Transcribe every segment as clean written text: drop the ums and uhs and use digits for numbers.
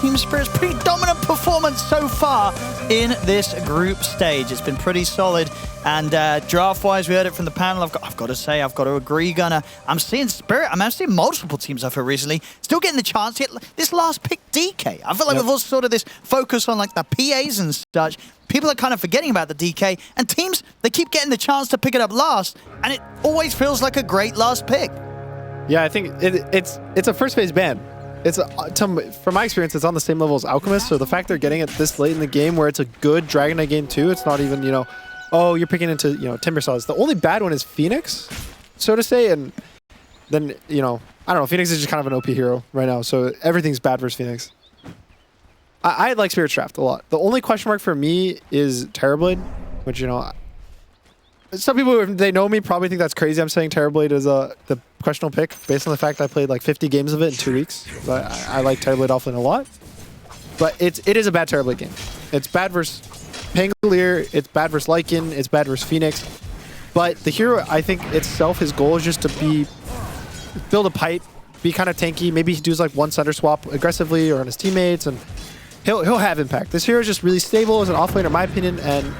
Team Spirit's pretty dominant performance so far in this group stage. It's been pretty solid. And draft-wise, we heard it from the panel. I've got to say, I've got to agree, Gunnar. I'm seeing Spirit. I'm seeing multiple teams I feel recently still getting the chance to hit this last pick DK. I feel like with all sort of this focus on like the PAs and such, people are kind of forgetting about the DK. And teams, they keep getting the chance to pick it up last. And it always feels like a great last pick. Yeah, I think it's a first phase ban. It's from my experience, it's on the same level as Alchemist. So the fact they're getting it this late in the game, where it's a good Dragon Knight game too, it's not even, you know, oh, you're picking into, you know, Timber Saws. The only bad one is Phoenix, so to say, and then, you know, I don't know, Phoenix is just kind of an OP hero right now, so everything's bad versus Phoenix. I like Spirit's draft a lot. The only question mark for me is Terrorblade, which, you know, some people, if they know me, probably think that's crazy. I'm saying Terrorblade is the questionable pick based on the fact I played like 50 games of it in 2 weeks. But I like Terrorblade offlane a lot. But it is a bad Terrorblade game. It's bad versus Pangolier, it's bad versus Lycan, it's bad versus Phoenix. But the hero, I think itself, his goal is just to build a pipe, be kind of tanky. Maybe he does like one center swap aggressively or on his teammates, and he'll have impact. This hero is just really stable as an offlane, in my opinion, and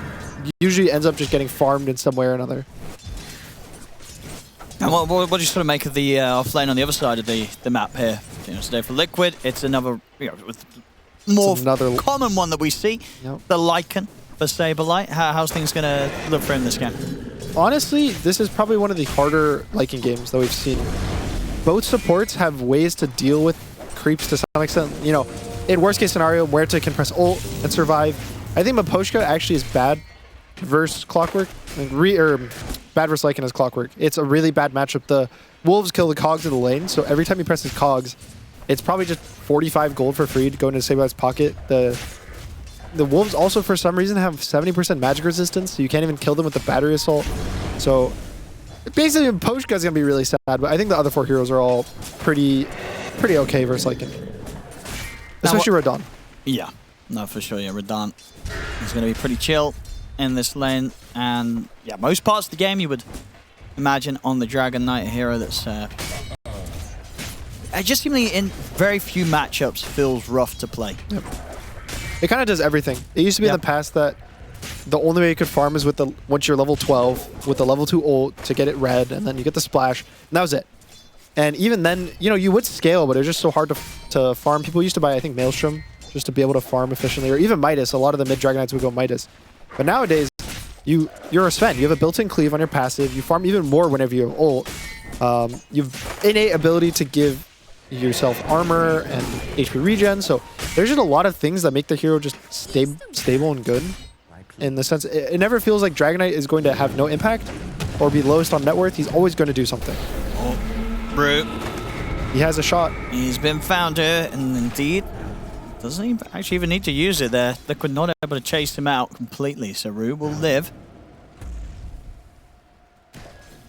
usually ends up just getting farmed in some way or another. And what do you sort of make of the offlane on the other side of the map here? You know, today for Liquid, it's another, you know, with more common one that we see. Yep. The Lycan for Saberlight. How's things going to look for him this game? Honestly, this is probably one of the harder Lycan games that we've seen. Both supports have ways to deal with creeps to some extent. You know, in worst case scenario, Muerte can press ult and survive. I think Miposhka actually is bad versus Clockwork. Bad versus Lycan as Clockwork. It's a really bad matchup. The Wolves kill the cogs of the lane, so every time he presses cogs, it's probably just 45 gold for free to go into Saberlight's pocket. The Wolves also, for some reason, have 70% magic resistance, so you can't even kill them with the battery assault. So basically, Miposhka is going to be really sad, but I think the other 4 heroes are all pretty okay versus Lycan. Especially Radon. Yeah, no, for sure. Yeah, Radon is going to be pretty chill in this lane, and yeah, most parts of the game you would imagine on the Dragon Knight hero that's just seemingly in very few matchups feels rough to play. Yep. It kind of does everything. It used to be in the past that the only way you could farm is with once you're level 12 with the level 2 ult to get it red, and then you get the splash, and that was it. And even then, you know, you would scale, but it was just so hard to farm. People used to buy, I think, Maelstrom just to be able to farm efficiently, or even Midas. A lot of the mid Dragon Knights would go Midas. But nowadays, you're a Sven. You have a built-in cleave on your passive. You farm even more whenever you have ult. You've innate ability to give yourself armor and HP regen. So there's just a lot of things that make the hero just stable and good. In the sense, it never feels like Dragon Knight is going to have no impact or be lowest on net worth. He's always going to do something. Oh, Brute. He has a shot. He's been found here, and indeed, doesn't he actually even need to use it there. Liquid not able to chase him out completely, so Rue will live.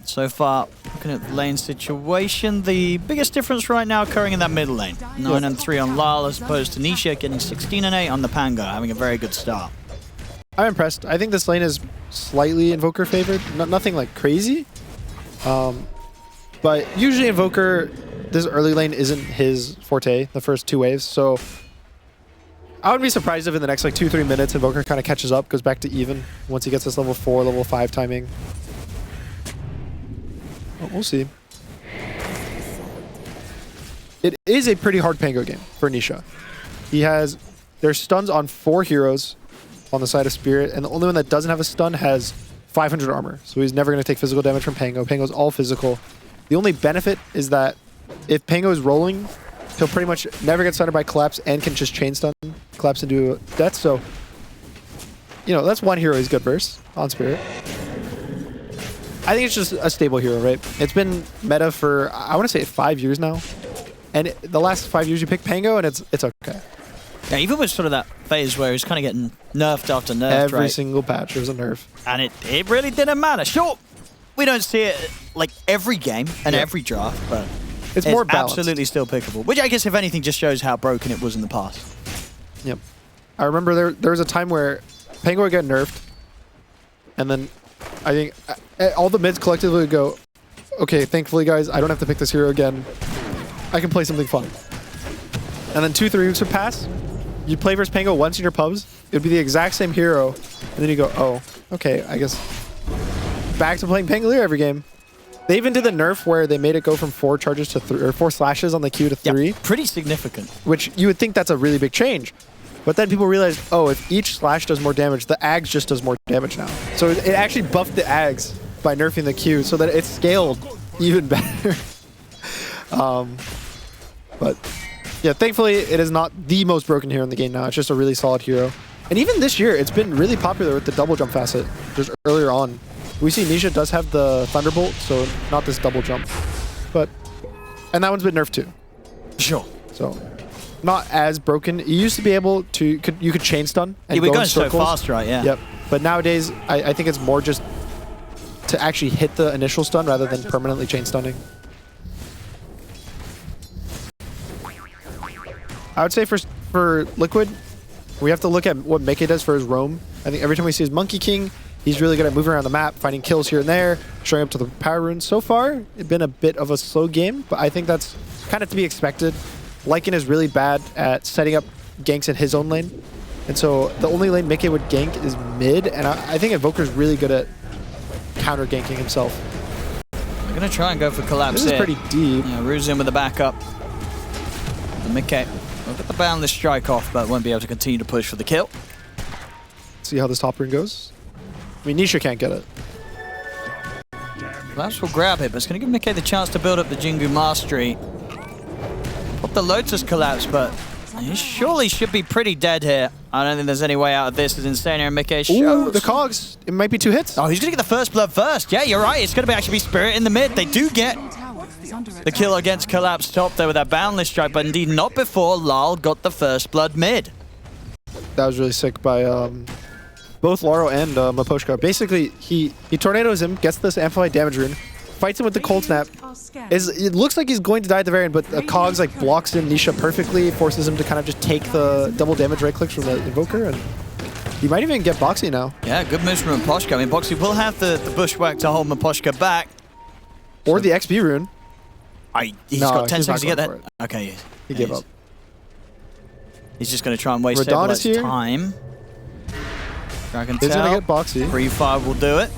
So far, looking at the lane situation, the biggest difference right now occurring in that middle lane. 9 and 3 on Lal as opposed to Nisha getting 16 and 8 on the Pango, having a very good start. I'm impressed. I think this lane is slightly Invoker favored. Nothing like crazy. But usually Invoker, this early lane isn't his forte, the first 2 waves. So I wouldn't be surprised if in the next like 2-3 minutes Invoker kind of catches up, goes back to even once he gets this level 4, level 5 timing. Well, we'll see. It is a pretty hard Pango game for Nisha. There's stuns on 4 heroes on the side of Spirit, and the only one that doesn't have a stun has 500 armor. So he's never going to take physical damage from Pango. Pango's all physical. The only benefit is that if Pango is rolling, he'll pretty much never get stunned by Collapse and can just chain stun Collapse into death. So, you know, that's one hero he's good versus on Spirit. I think it's just a stable hero, right? It's been meta for, I want to say 5 years now. And the last 5 years you pick Pango and it's okay. Yeah, even with sort of that phase where he's kind of getting nerfed after nerfed, Every single patch there was a nerf. And it really didn't matter. Sure, we don't see it like every game and every draft, but it's more balanced. Absolutely still pickable. Which I guess, if anything, just shows how broken it was in the past. Yep. I remember there was a time where Pango would get nerfed, and then I think all the mids collectively would go, okay, thankfully, guys, I don't have to pick this hero again. I can play something fun. and then 2-3 weeks would pass. You'd play versus Pango once in your pubs. It would be the exact same hero, and then you go, oh, okay, I guess back to playing Pangolier every game. They even did the nerf where they made it go from 4 charges to 3, or 4 slashes on the Q to 3. Yep, pretty significant. Which you would think that's a really big change. But then people realized, oh, if each slash does more damage, the Ags just does more damage now. So it actually buffed the Ags by nerfing the Q so that it scaled even better. But yeah, thankfully it is not the most broken hero in the game now. It's just a really solid hero. And even this year, it's been really popular with the double jump facet just earlier on. We see Nisha does have the Thunderbolt, so not this double jump. And that one's been nerfed too. Sure. So not as broken. You used to be able to, you could chain stun and yeah, we're go going in so circles. fast, right? Yeah. Yep. But nowadays, I think it's more just to actually hit the initial stun rather than permanently chain stunning. I would say for Liquid, we have to look at what Meke does for his roam. I think every time we see his Monkey King, he's really good at moving around the map, finding kills here and there, showing up to the power runes. So far, it's been a bit of a slow game, but I think that's kind of to be expected. Lycan is really bad at setting up ganks in his own lane. And so the only lane Meke would gank is mid, and I think Invoker's really good at counter ganking himself. I'm going to try and go for collapse. This is pretty deep. Yeah, Rue's in with the backup. And Meke will get the boundless strike off, but won't be able to continue to push for the kill. See how this top rune goes. I mean, Nisha can't get it. Collapse will grab it, but it's going to give Meke the chance to build up the Jingu mastery. Pop the Lotus collapse, but he surely should be pretty dead here. I don't think there's any way out of this. It's insane here. Meke shows. Ooh, the cogs. It might be 2 hits. Oh, he's going to get the first blood first. Yeah, you're right. It's going to actually be Spirit in the mid. They do get the kill against Collapse top there with that boundless strike, but indeed not before Lal got the first blood mid. That was really sick by both Laurel and Maposhka. Basically, he tornadoes him, gets this amplified damage rune, fights him with the cold snap. It looks like he's going to die at the very end, but the cogs like blocks in Nisha perfectly, forces him to kind of just take the double damage right clicks from the Invoker, and he might even get Boxy now. Yeah, good moves from Maposhka. I mean, Boxy will have the bushwhack to hold Maposhka back. Or the XP rune. He's got 10 seconds to get that. It. Okay, He gave up. He's just going to try and waste Radon is here. time. Dragon He's Tail. going to get Boxy. 3-5 will do it.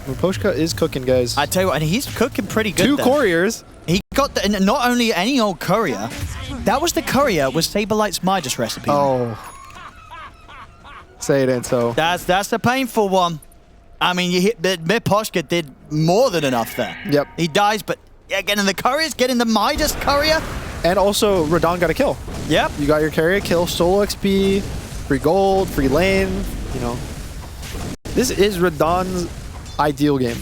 Maposhka is cooking, guys. I tell you what, and he's cooking pretty good. 2 there. couriers. He got the, and not only any old courier, that was the courier with Saberlight's Midas recipe. Oh. Say it ain't so. That's a painful one. I mean, you hit Maposhka did more than enough there. Yep. He dies, but yeah, getting the couriers, getting the Midas courier. And also, Radon got a kill. Yep. You got your carrier kill, solo XP, free gold, free lane, you know. This is Radon's ideal game.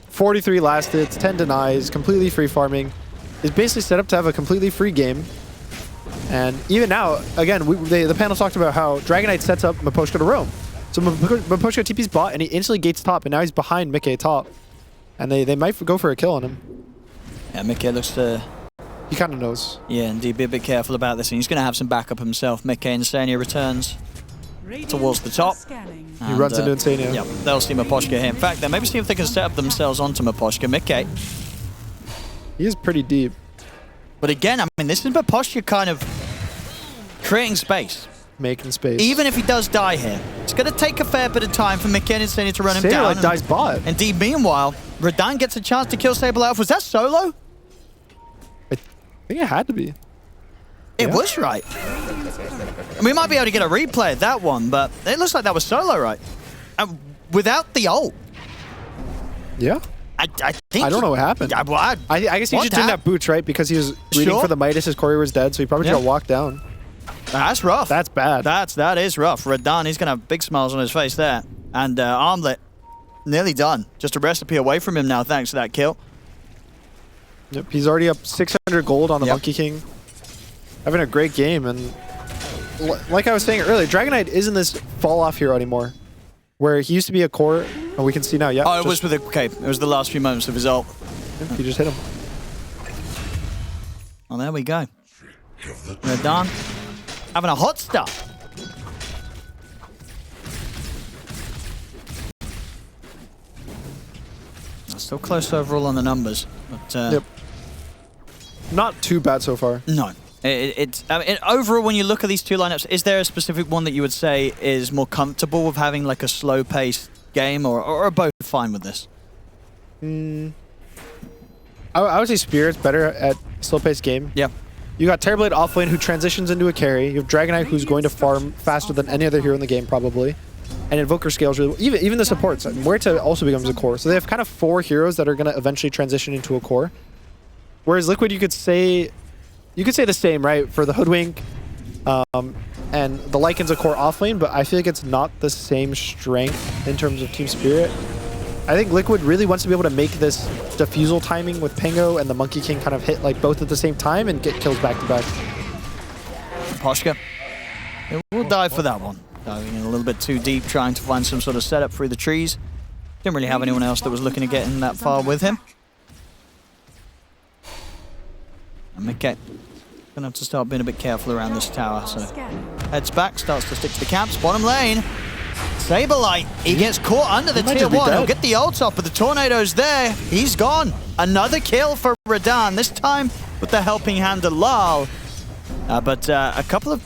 43 last hits, 10 denies, completely free farming. It's basically set up to have a completely free game. And even now, again, the panel talked about how Dragon Knight sets up Maposhka to roam. So Maposhka TP's bot, and he instantly gates top, and now he's behind Meke top. And they might go for a kill on him. Yeah, Meke looks to... He kind of knows. Yeah, indeed, be a bit careful about this. And he's going to have some backup himself. Meke Insania returns towards the top. He runs into Insania. Yep, they'll see Maposhka here. In fact, maybe see if they can set up themselves onto Maposhka. Meke. He is pretty deep. But again, I mean, this is Maposhka kind of creating space. Making space. Even if he does die here, it's going to take a fair bit of time for Meke Insania to run him down. Saberlight dies bot. Indeed, meanwhile, Radon gets a chance to kill Saberlight. Was that solo? I think it had to be. It was right. We might be able to get a replay of that one, but it looks like that was solo, right? Without the ult. Yeah. I think... I don't know what happened. I guess he just didn't have boots, right? Because he was reading for the Midas, his courier was dead, so he probably just got walked down. That's rough. That's bad. That is rough. Radon, he's going to have big smiles on his face there. And Armlet, nearly done. Just a recipe away from him now, thanks to that kill. Yep, he's already up 600 gold on the Monkey King. Having a great game, and like I was saying earlier, Dragon Knight isn't this fall-off hero anymore. Where he used to be a core, and we can see now, Oh, it was with it was the last few moments of his ult. He just hit him. Well, there we go. Radon having a hot start. Still close overall on the numbers, but Yep. Not too bad so far. No. I mean, overall, when you look at these two lineups, is there a specific one that you would say is more comfortable with having like a slow-paced game, or are both fine with this? I would say Spirit's better at slow-paced game. Yeah. You got Terrorblade offlane who transitions into a carry. You have Dragonite who's going to farm faster than any other hero in the game probably. And Invoker scales really well. Even the supports. Muerta also becomes a core. So they have kind of 4 heroes that are going to eventually transition into a core. Whereas Liquid, you could say the same, right? For the Hoodwink and the Lycan's a core offlane, but I feel like it's not the same strength in terms of Team Spirit. I think Liquid really wants to be able to make this defusal timing with Pango and the Monkey King kind of hit like both at the same time and get kills back to back. Poshka, we'll dive for that one. Diving in a little bit too deep, trying to find some sort of setup through the trees. Didn't really have anyone else that was looking to get in that far with him. And Mickey gonna have to start being a bit careful around this tower. So heads back, starts to stick to the camps. Bottom lane. Saberlight, he gets caught under the tier 1. He'll get the ult off, but the tornado's there. He's gone. Another kill for Radahn, this time with the helping hand of Lal. But a couple of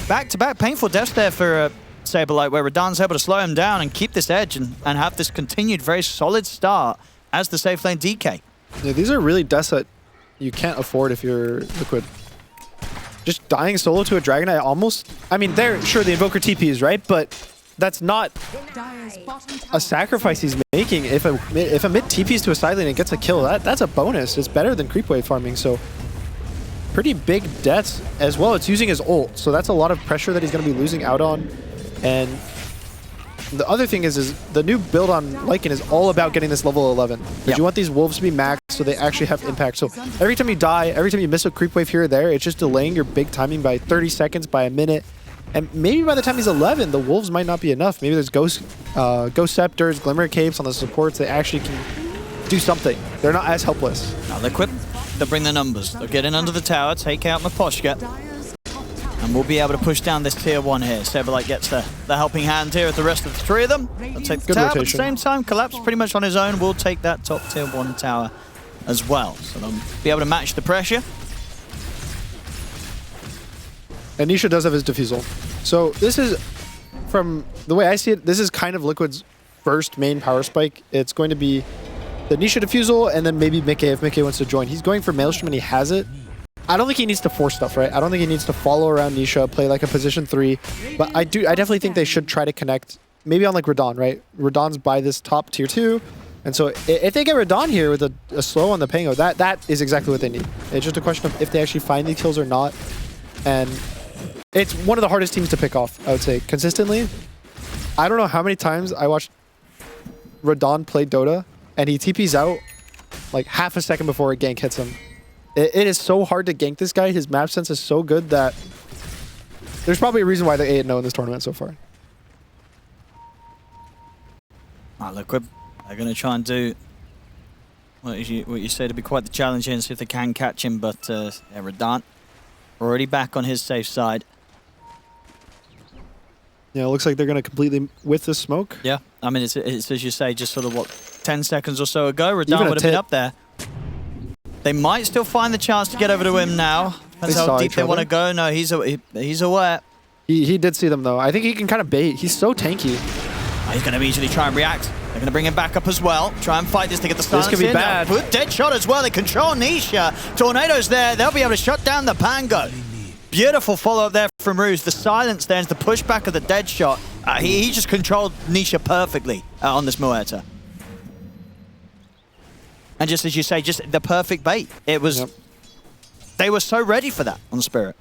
back-to-back painful deaths there for Saberlight, where Radahn's able to slow him down and keep this edge and have this continued very solid start as the safe lane DK. Yeah, these are really deaths that you can't afford if you're Liquid. Just dying solo to a Dragonite almost... I mean, they're sure the Invoker TPs, right? But that's not a sacrifice he's making. If a mid TPs to a side lane and gets a kill, that's a bonus. It's better than creep wave farming, so pretty big deaths as well. It's using his ult, so that's a lot of pressure that he's going to be losing out on. And the other thing is the new build on Lycan is all about getting this level 11. Because you want these wolves to be maxed so they actually have impact. So every time you die, every time you miss a creep wave here or there, it's just delaying your big timing by 30 seconds, by a minute. And maybe by the time he's 11, the wolves might not be enough. Maybe there's Ghost Scepters, Glimmer Capes on the supports. They actually can do something. They're not as helpless. Now Liquid, they'll bring the numbers. They'll get in under the tower, take out Miposhka. And we'll be able to push down this tier 1 here. Saberlight gets the helping hand here with the rest of the 3 of them. They'll take the tower, but at the same time, Collapse pretty much on his own will take that top tier 1 tower as well. So they'll be able to match the pressure. And Nisha does have his defusal. So this is, from the way I see it, this is kind of Liquid's first main power spike. It's going to be the Nisha defusal and then maybe Mickey if Mickey wants to join. He's going for Maelstrom and he has it. I don't think he needs to force stuff, right? I don't think he needs to follow around Nisha, play like a position 3. But I definitely think they should try to connect, maybe on like Radahn, right? Radahn's by this top tier 2. And so if they get Radahn here with a slow on the Pango, that is exactly what they need. It's just a question of if they actually find the kills or not. And it's one of the hardest teams to pick off, I would say, consistently. I don't know how many times I watched Radahn play Dota, and he TPs out like half a second before a gank hits him. It is so hard to gank this guy. His map sense is so good that there's probably a reason why they're 8-0 in this tournament so far. Liquid, they're going to try and do what you say to be quite the challenge here and see if they can catch him, but yeah, Radahn already back on his safe side. Yeah, it looks like they're going to completely whiff the smoke. Yeah, I mean, it's as you say, just sort of, what, 10 seconds or so ago, Radahn would have been up there. They might still find the chance to get over to him now. Depends how deep they want to go. No, he's aware. He did see them, though. I think he can kind of bait. He's so tanky. He's going to immediately try and react. They're going to bring him back up as well. Try and fight this to get the silence. This could be bad. Good dead shot as well. They control Nisha. Tornado's there. They'll be able to shut down the Pango. Beautiful follow-up there from Ruse. The silence there is the pushback of the dead shot. He just controlled Nisha perfectly on this Muerta. And just as you say, just the perfect bait. It was... Yep. They were so ready for that on Spirit.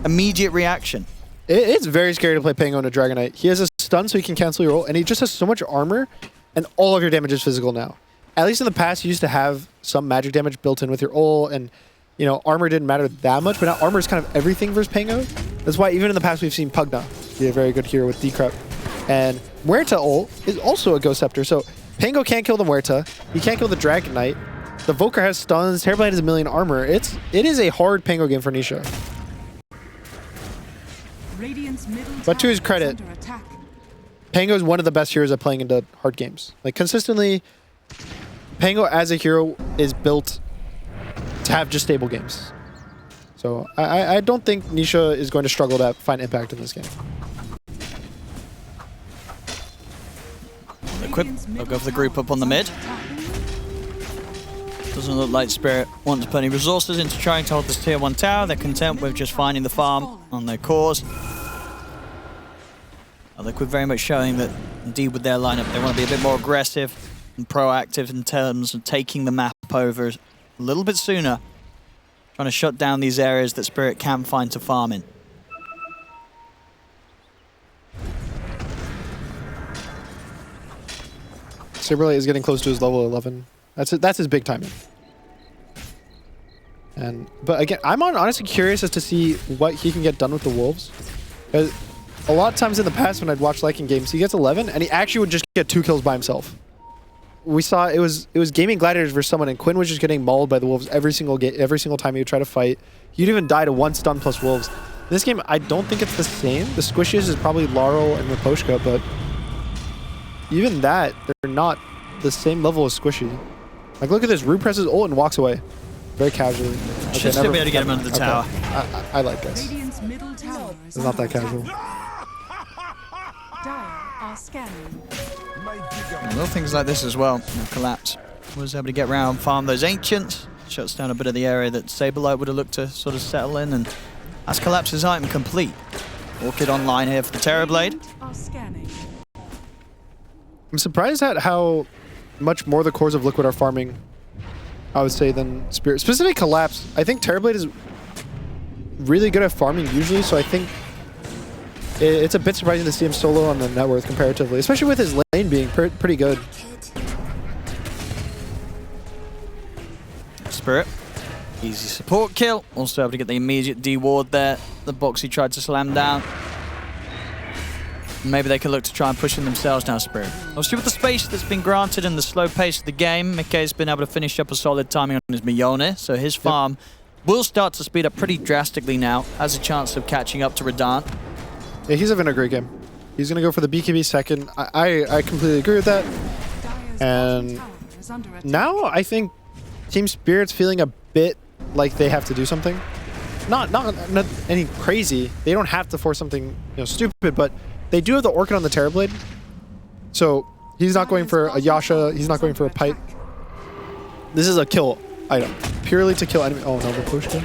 Immediate reaction. It's very scary to play Pango on a Dragonite. He has a stun so he can cancel your ult, and he just has so much armor, and all of your damage is physical now. At least in the past, you used to have some magic damage built in with your ult, and you know, armor didn't matter that much, but now armor is kind of everything versus Pango. That's why even in the past we've seen Pugna be a very good hero with Decrep. And Muerta ult is also a Ghost Scepter, so Pango can't kill the Muerta, he can't kill the Dragonite, the Voker has stuns, Terrorblade has a million armor. It is a hard Pango game for Nisha. But to his credit, Pango is one of the best heroes at playing into hard games. Like consistently, Pango as a hero is built to have just stable games. So I don't think Nisha is going to struggle to find impact in this game. Equip. They'll go for the group up on the mid. Doesn't look like Spirit wants to put any resources into trying to hold this tier 1 tower. They're content with just finding the farm on their cores. Liquid very much showing that indeed with their lineup they want to be a bit more aggressive and proactive in terms of taking the map over a little bit sooner. Trying to shut down these areas that Spirit can find to farm in. Saberlight is getting close to his level 11. That's his big timing. But again, I'm honestly curious as to see what he can get done with the Wolves. A lot of times in the past when I'd watch Lycan games, he gets 11 and he actually would just get 2 kills by himself. We saw it was Gaming Gladiators versus someone, and Quinn was just getting mauled by the Wolves every single time he would try to fight. He'd even die to 1 stun plus Wolves. This game, I don't think it's the same. The squishes is probably Laurel and Raposhka, but even that, they're not the same level as Squishy. Like, look at this. Root presses ult and walks away. Very casually. Okay, Should still be able to get him under the tower. I like this. It's not that casual. Little things like this as well. Collapse was able to get around, farm those Ancients. Shuts down a bit of the area that Saberlight would have looked to sort of settle in. And that's Collapse's item complete. Orchid online here for the Terrorblade. I'm surprised at how much more the cores of Liquid are farming, I would say, than Spirit. Specifically Collapse. I think Terrorblade is really good at farming usually, so I think it's a bit surprising to see him solo on the net worth comparatively, especially with his lane being pretty good. Spirit. Easy support kill. Also able to get the immediate D-ward there. The box he tried to slam down. Maybe they could look to try and push in themselves now, Spirit. Obviously with the space that's been granted and the slow pace of the game, Mikkei's been able to finish up a solid timing on his Miyone, so his farm will start to speed up pretty drastically now. Has a chance of catching up to Radant. Yeah, he's having a great game. He's going to go for the BKB second. I completely agree with that. And now I think Team Spirit's feeling a bit like they have to do something. Not any crazy. They don't have to force something stupid, but they do have the Orchid on the Terrorblade. So he's not going for a Yasha. He's not going for a Pipe. This is a kill item. Purely to kill enemy. Oh no, the push kill.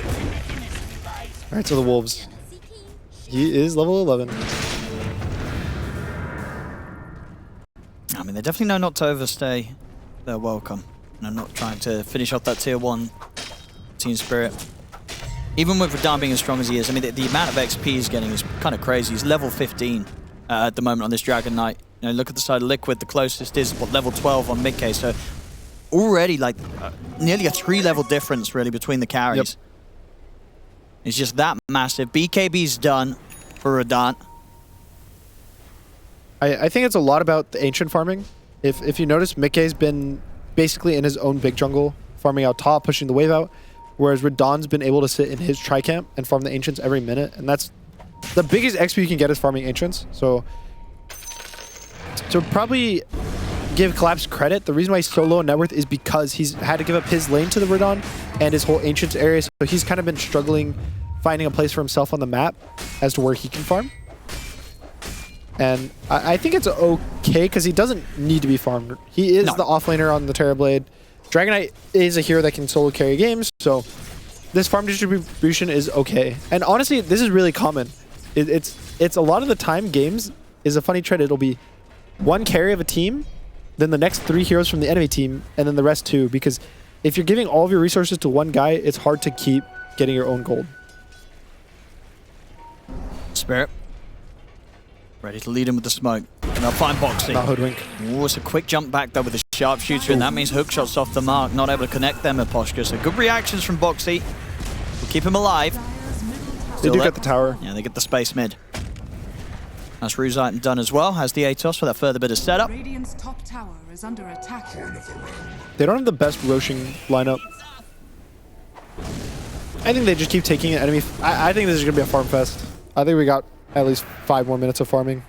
Alright, so the Wolves. He is level 11. I mean, they definitely know not to overstay their welcome. And not trying to finish off that tier 1 Team Spirit. Even with Radant being as strong as he is, I mean, the amount of XP he's getting is kind of crazy. He's level 15 at the moment on this Dragon Knight. Look at the side of Liquid. The closest is level 12 on Mikkei. So already like nearly a 3-level difference really between the carries. Yep. It's just that massive. BKB's done for Radant. I think it's a lot about the Ancient farming. If you notice, Mikkei's been basically in his own big jungle, farming out top, pushing the wave out, whereas Radant's been able to sit in his tri-camp and farm the Ancients every minute, and that's the biggest XP you can get is farming Ancients. So to probably give Collapse credit, the reason why he's so low in net worth is because he's had to give up his lane to the Radant and his whole Ancients area, so he's kind of been struggling finding a place for himself on the map as to where he can farm. And I think it's okay because he doesn't need to be farmed. He is the offlaner on the Terrorblade. Dragon Knight is a hero that can solo carry games, so this farm distribution is okay. And honestly, this is really common. It's a lot of the time games is a funny trend. It'll be one carry of a team, then the next 3 heroes from the enemy team, and then the rest 2. Because if you're giving all of your resources to one guy, it's hard to keep getting your own gold. Spirit. Ready to lead him with the smoke. And they'll find Boxy. Not Hoodwink. Ooh, it's a quick jump back there with a sharpshooter, and that means hookshots off the mark. Not able to connect them with Poshka. So good reactions from Boxy. We'll keep him alive. They do get the tower. Yeah, they get the space mid. That's Ruzite done as well. Has the Atos for that further bit of setup. Radiant's top tower is under attack. They don't have the best Roshing lineup. I think they just keep taking an enemy. I think this is going to be a farm fest. I think we got at least 5 more minutes of farming.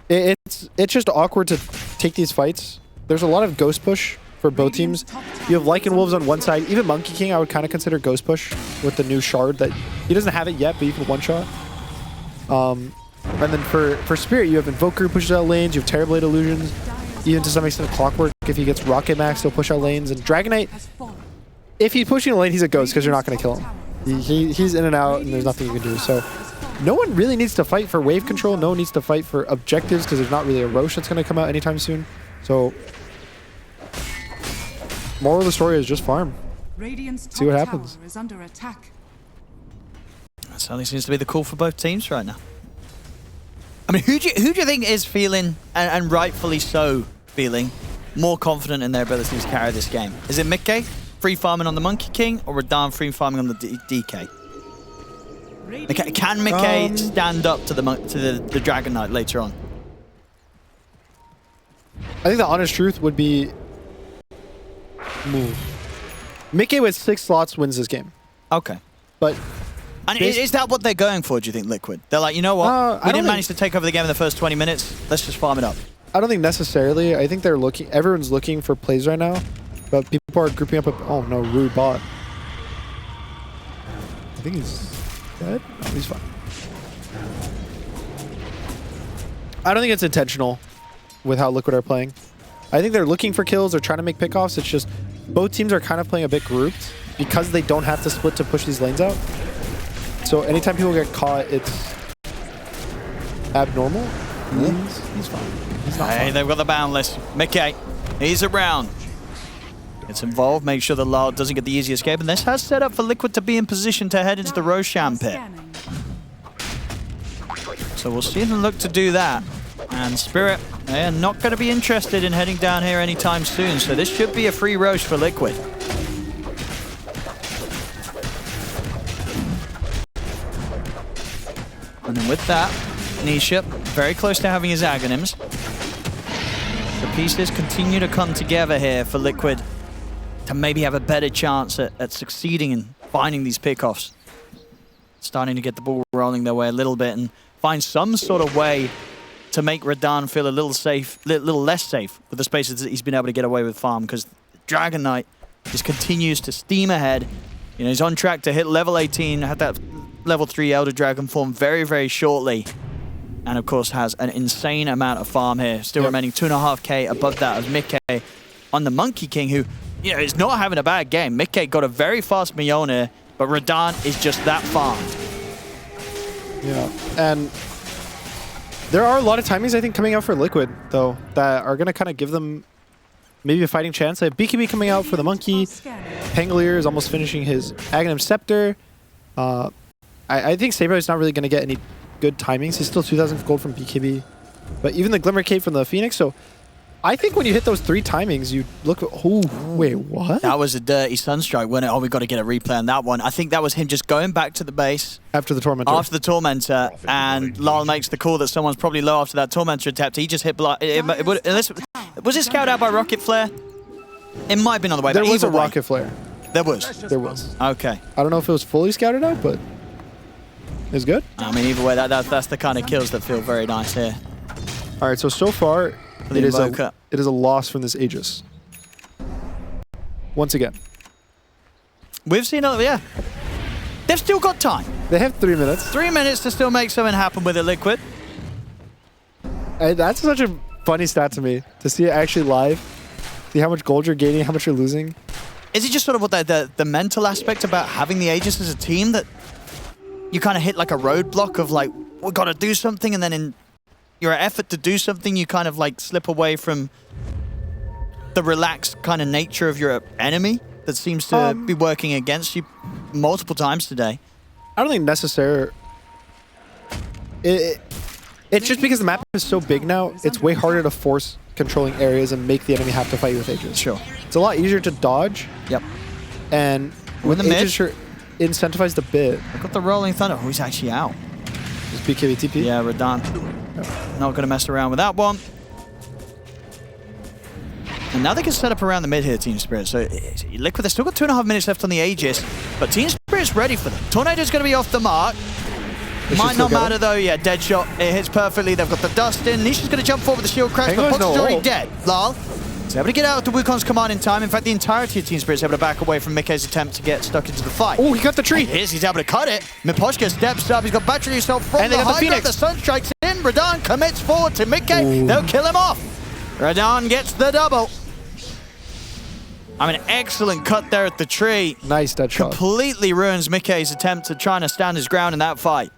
It's just awkward to take these fights. There's a lot of ghost push for both teams. You have Lycan Wolves on one side. Even Monkey King, I would kind of consider Ghost Push with the new shard that he doesn't have it yet, but you can one-shot. And then for Spirit, you have Invoker who pushes out lanes. You have Terrorblade Illusions. Even to some extent, Clockwork. If he gets Rocket Max, he'll push out lanes. And Dragonite, if he's pushing a lane, he's a ghost because you're not going to kill him. He's in and out, and there's nothing you can do. So no one really needs to fight for wave control. No one needs to fight for objectives because there's not really a Roche that's going to come out anytime soon. So moral of the story is just farm. See what happens. Is under attack. That certainly seems to be the call for both teams right now. I mean, who do you think is feeling, and rightfully so, feeling more confident in their ability to carry this game? Is it Mickey free farming on the Monkey King, or Radan free farming on the DK? Can Mickey stand up to the Dragon Knight later on? I think the honest truth would be Mickey with 6 slots wins this game. Okay. But and is that what they're going for, do you think, Liquid? They're like, you know what? We didn't manage to take over the game in the first 20 minutes. Let's just farm it up. I don't think necessarily. I think they're looking. Everyone's looking for plays right now. But people are grouping up. Oh, no. Rude bot. I think he's dead. No, he's fine. I don't think it's intentional with how Liquid are playing. I think they're looking for kills. They're trying to make pickoffs. It's just both teams are kind of playing a bit grouped because they don't have to split to push these lanes out. So anytime people get caught, it's abnormal. He's fine. He's not fine. They've got the Boundless. Mickey, he's around. Gets involved, make sure the Lard doesn't get the easy escape. And this has set up for Liquid to be in position to head into the Roshan pit. So we'll see them look to do that. And Spirit, they are not going to be interested in heading down here anytime soon. So this should be a free Roche for Liquid. And then with that, Nisha, very close to having his Aghanims. The pieces continue to come together here for Liquid to maybe have a better chance at succeeding in finding these pickoffs. Starting to get the ball rolling their way a little bit and find some sort of way to make Radan feel a little less safe with the spaces that he's been able to get away with farm, because Dragon Knight just continues to steam ahead. You know, he's on track to hit level 18, have that level 3 Elder Dragon form very, very shortly. And of course has an insane amount of farm here, still remaining 2.5k above that of Mickey on the Monkey King, who, you know, is not having a bad game. Mickey got a very fast Mjolnir, but Radan is just that farmed. Yeah, and there are a lot of timings, I think, coming out for Liquid, though, that are going to kind of give them maybe a fighting chance. They have BKB coming out for the Monkey. Pangolier is almost finishing his Aghanim Scepter. I think Saber is not really going to get any good timings. He's still 2,000 gold from BKB. But even the Glimmer Cape from the Phoenix, so I think when you hit those 3 timings, you look at, oh, wait, what? That was a dirty Sunstrike, wasn't it? Oh, we got to get a replay on that one. I think that was him just going back to the base. After the Tormentor. After the Tormentor, and Lyle makes the call that someone's probably low after that Tormentor attempt. He just hit block. Was it scouted out by Rocket Flare? It might have been on the way. There but was a way, Rocket Flare. There was? There was. Okay. I don't know if it was fully scouted out, but it's good. I mean, either way, that's the kind of kills that feel very nice here. All right, so far, it is a loss from this Aegis. Once again. We've seen, yeah. They've still got time. They have 3 minutes. 3 minutes to still make something happen with it, Liquid. That's such a funny stat to me, to see it actually live. See how much gold you're gaining, how much you're losing. Is it just sort of what the mental aspect about having the Aegis as a team that you kind of hit like a roadblock of like, we've got to do something, and then in your effort to do something, you kind of like slip away from the relaxed kind of nature of your enemy that seems to be working against you multiple times today? I don't think necessarily. It's just because the map is so big now, it's way harder to force controlling areas and make the enemy have to fight you with Aegis. Sure. It's a lot easier to dodge. Yep. And with Aegis, you're incentivized a bit. I've got the Rolling Thunder. Oh, he's actually out. Just BKB TP? Yeah, Radan. Not going to mess around with that one. And now they can set up around the mid here, Team Spirit. So Liquid, they've still got 2.5 minutes left on the Aegis, but Team Spirit's ready for them. Tornado's going to be off the mark. Might not matter though. Yeah, dead shot. It hits perfectly. They've got the dust in. Nisha's going to jump forward with the shield crash, but Box is already dead. Lal He's able to get out of the Wukong's command in time. In fact, the entirety of Team Spirit's able to back away from Mikkei's attempt to get stuck into the fight. Oh, he cut the tree. He's able to cut it. Miposhka steps up. He's got battery himself from And they the got the high ground. Phoenix. The sun strikes in. Radahn commits forward to Mikkei. They'll kill him off. Radahn gets the double. I mean, excellent cut there at the tree. Nice dead shot. Completely ruins Mikkei's attempt to try to stand his ground in that fight.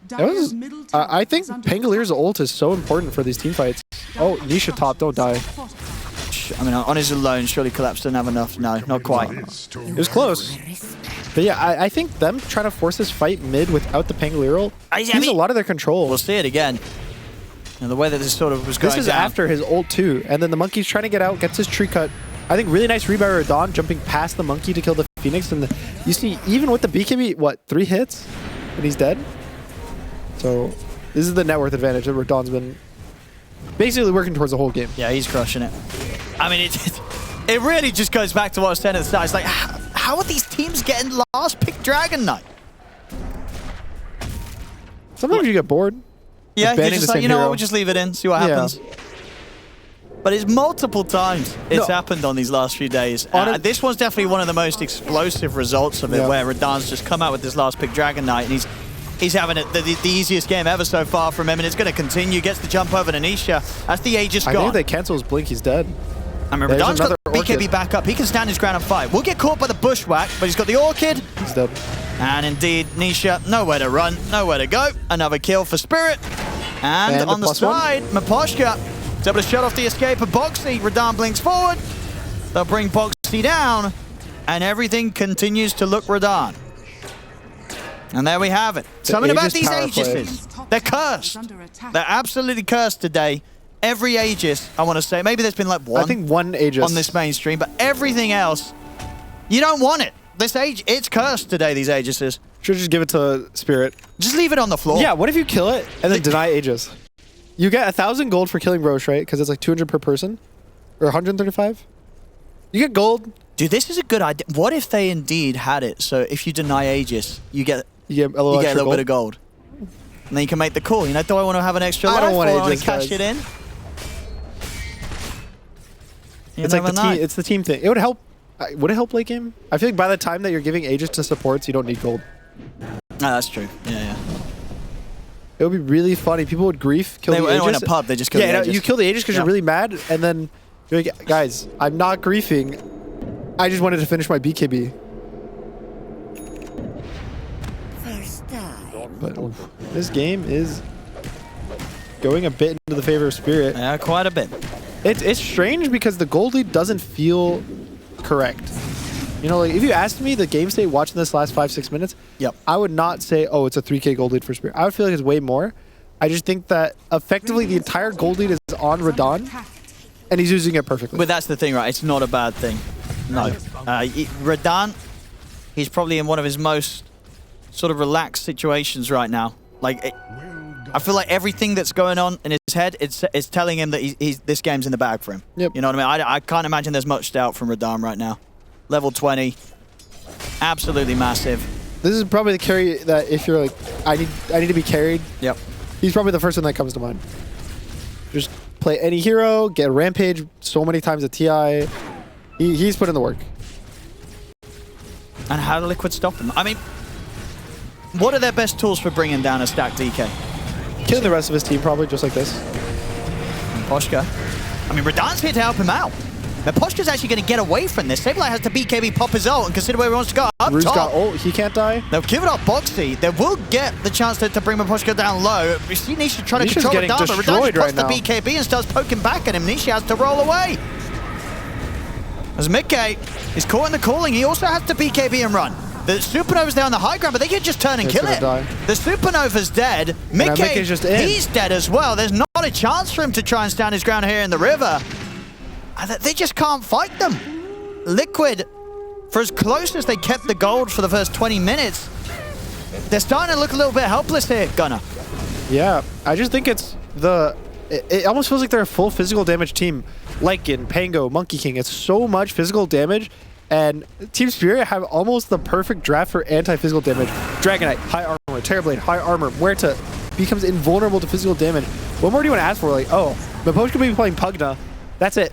Dyer's middle tower I think is under Pangolier's ult is so important for these team fights. Oh, Nisha top, don't die. I mean, on his alone, surely Collapse didn't have enough. No, not quite. It was close. But yeah, I think them trying to force this fight mid without the Pangolier ult steals a lot of their control. We'll see it again. And the way that this sort of was going This is down. after his ult too. And then the monkey's trying to get out, gets his tree cut. I think really nice read by Radahn, jumping past the monkey to kill the Phoenix. And you see, even with the BKB, what, 3 hits? And he's dead? So this is the net worth advantage that Radahn's been basically working towards the whole game. Yeah, he's crushing it. I mean, it really just goes back to what I was saying at the start. It's like, how are these teams getting last pick Dragon Knight? Sometimes you get bored. Yeah, you're banning just the like, same you know what, hero. we'll just leave it in, see what happens. But it's multiple times it's happened on these last few days. This one's definitely one of the most explosive results of it, where Radahn's just come out with this last pick Dragon Knight, and he's having the easiest game ever so far from him, and it's going to continue. Gets the jump over to Nisha. That's the Aegis I gone. think if they cancel his blink, he's dead. I mean, There's Radahn's got the another BKB Orchid. back up. He can stand his ground and fight. We'll get caught by the bushwhack, but he's got the Orchid. He's dead. And indeed, Nisha, nowhere to run, nowhere to go. Another kill for Spirit. And on the side, Miposhka is able to shut off the escape of Boxy. Radahn blinks forward. They'll bring Boxy down. And everything continues to look Radahn. And there we have it. Something about these Aegises. They're cursed. They're absolutely cursed today. Every Aegis, I want to say, maybe there's been like one. I think one Aegis on this mainstream, but everything else, you don't want it. This age, it's cursed today, these Aegises. Should just give it to Spirit. Just leave it on the floor. Yeah, what if you kill it and then deny Aegis? You get 1,000 gold for killing Roche, right? Because it's like 200 per person? Or 135? You get gold. Dude, this is a good idea. What if they indeed had it so if you deny Aegis, you get a little bit of gold? And then you can make the call. You know, do I want to have an extra life, I don't want or I want Aegis, to cash guys. it in? It's like the team thing. It would help. Would it help late game? I feel like by the time that you're giving Aegis to supports, you don't need gold. No, that's true. Yeah. It would be really funny. People would grief, kill the Aegis. In a pub, they just kill the Aegis. You kill the Aegis because you're really mad, and then you're like, guys, I'm not griefing. I just wanted to finish my BKB. But this game is going a bit into the favor of Spirit. Yeah, quite a bit. It's strange because the gold lead doesn't feel correct. You know, like if you asked me the game state watching this last 5-6 minutes, I would not say, oh, it's a 3K gold lead for Spirit. I would feel like it's way more. I just think that effectively the entire gold lead is on Radahn, and he's using it perfectly. But that's the thing, right? It's not a bad thing. No. Radahn, he's probably in one of his most sort of relaxed situations right now. Like, I feel like everything that's going on in his head, it's telling him that this game's in the bag for him. Yep. You know what I mean? I can't imagine there's much doubt from Radahn right now. Level 20, absolutely massive. This is probably the carry that if you're like, I need to be carried. Yep. He's probably the first one that comes to mind. Just play any hero, get Rampage so many times at TI. He's put in the work. And how do Liquid stop him? I mean, what are their best tools for bringing down a stacked DK? Killing the rest of his team probably, just like this. And Poshka. I mean, Radahn's here to help him out. Now, Poshka's actually going to get away from this. Sableye has to BKB pop his ult and consider where he wants to go. Up Rue's top. got ult. He can't die. They'll give it up Boxy. They will get the chance to bring Poshka down low. We see Nisha trying to control Radahn, but Radahn just pops the BKB and starts poking back at him. Nisha has to roll away. As Mikkei is caught in the calling, he also has to BKB and run. The Supernova's there on the high ground, but they can just turn and kill it. The Supernova's dead. Mikkei's just in. He's dead as well. There's not a chance for him to try and stand his ground here in the river. They just can't fight them. Liquid, for as close as they kept the gold for the first 20 minutes, they're starting to look a little bit helpless here, Gunnar. Yeah, I just think it's it almost feels like they're a full physical damage team. Lycan, Pango, Monkey King. It's so much physical damage, and Team Spirit have almost the perfect draft for anti-physical damage. Dragonite, high armor. Terrorblade, high armor. Muerta becomes invulnerable to physical damage. What more do you want to ask for? Like, oh, Miposhka may be playing Pugna, That's it.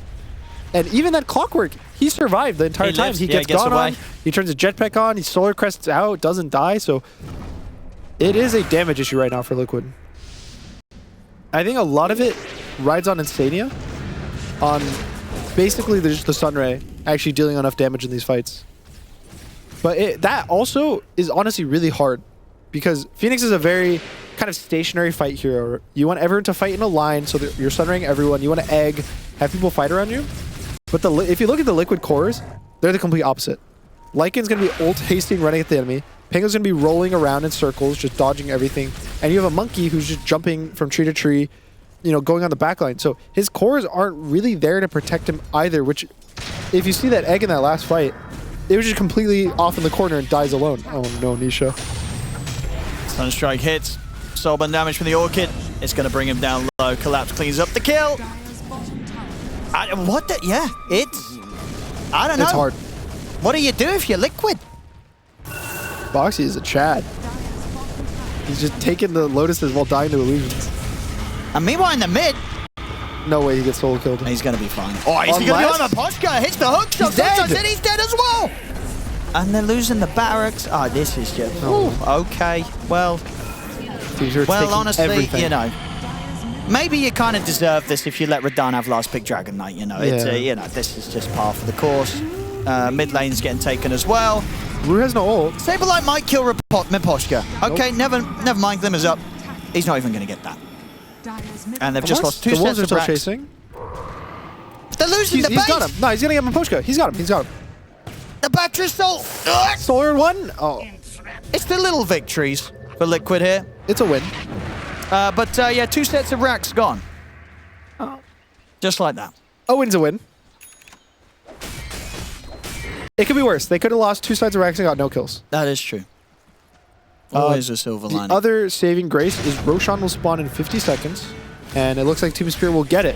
And even that clockwork, he survived the entire time. Lives. He Yeah, gets gets gone away. on. He turns his jetpack on. He solar crests out. Doesn't die. So it is a damage issue right now for Liquid. I think a lot of it rides on Insania. On basically just the Sunray actually dealing enough damage in these fights. But that also is honestly really hard because Phoenix is a very kind of stationary fight hero. You want everyone to fight in a line so that you're sunraying everyone. You want to egg, have people fight around you. But if you look at the Liquid cores, they're the complete opposite. Lycan's going to be ult hasting running at the enemy. Pango's going to be rolling around in circles, just dodging everything. And you have a Monkey who's just jumping from tree to tree, you know, going on the backline. So his cores aren't really there to protect him either, which if you see that egg in that last fight, it was just completely off in the corner and dies alone. Oh no, Nisha. Sunstrike hits. Soulburn damage from the Orchid. It's going to bring him down low. Collapse cleans up the kill. What the? Yeah, I don't know. It's hard. What do you do if you're Liquid? Boxy is a Chad. He's just taking the Lotuses while dying to illusions. And meanwhile in the mid, No way he gets solo killed. he's going to be fine. Oh, he's going to be on the Poshka. Hits the hook shot. He's dead. And he's dead as well. And they're losing the barracks. Oh, this is just... Ooh, okay. Well, honestly, everything. you know, maybe you kind of deserve this if you let Radahn have last pick Dragon Knight, you know. It's, you know, this is just par for the course. Mid lane's getting taken as well. Rue has no ult. Saberlight might kill Miposhka. Okay, never mind. Glimmer's up. He's not even going to get that. And they've just lost 2 the sets wolves are of still racks. chasing. They're losing the base. He's got him. No, he's gonna get Miposhka. He's got him. He's got him. The Bactress Soul. Solar one. Oh, It's the little victories for Liquid here. it's a win. But yeah, 2 sets of racks gone. Just like that. A win's a win. It could be worse. They could have lost 2 sides of racks and got no kills. That is true. Always a silver The lining. other saving grace is Roshan will spawn in 50 seconds, and it looks like Team Spirit will get it.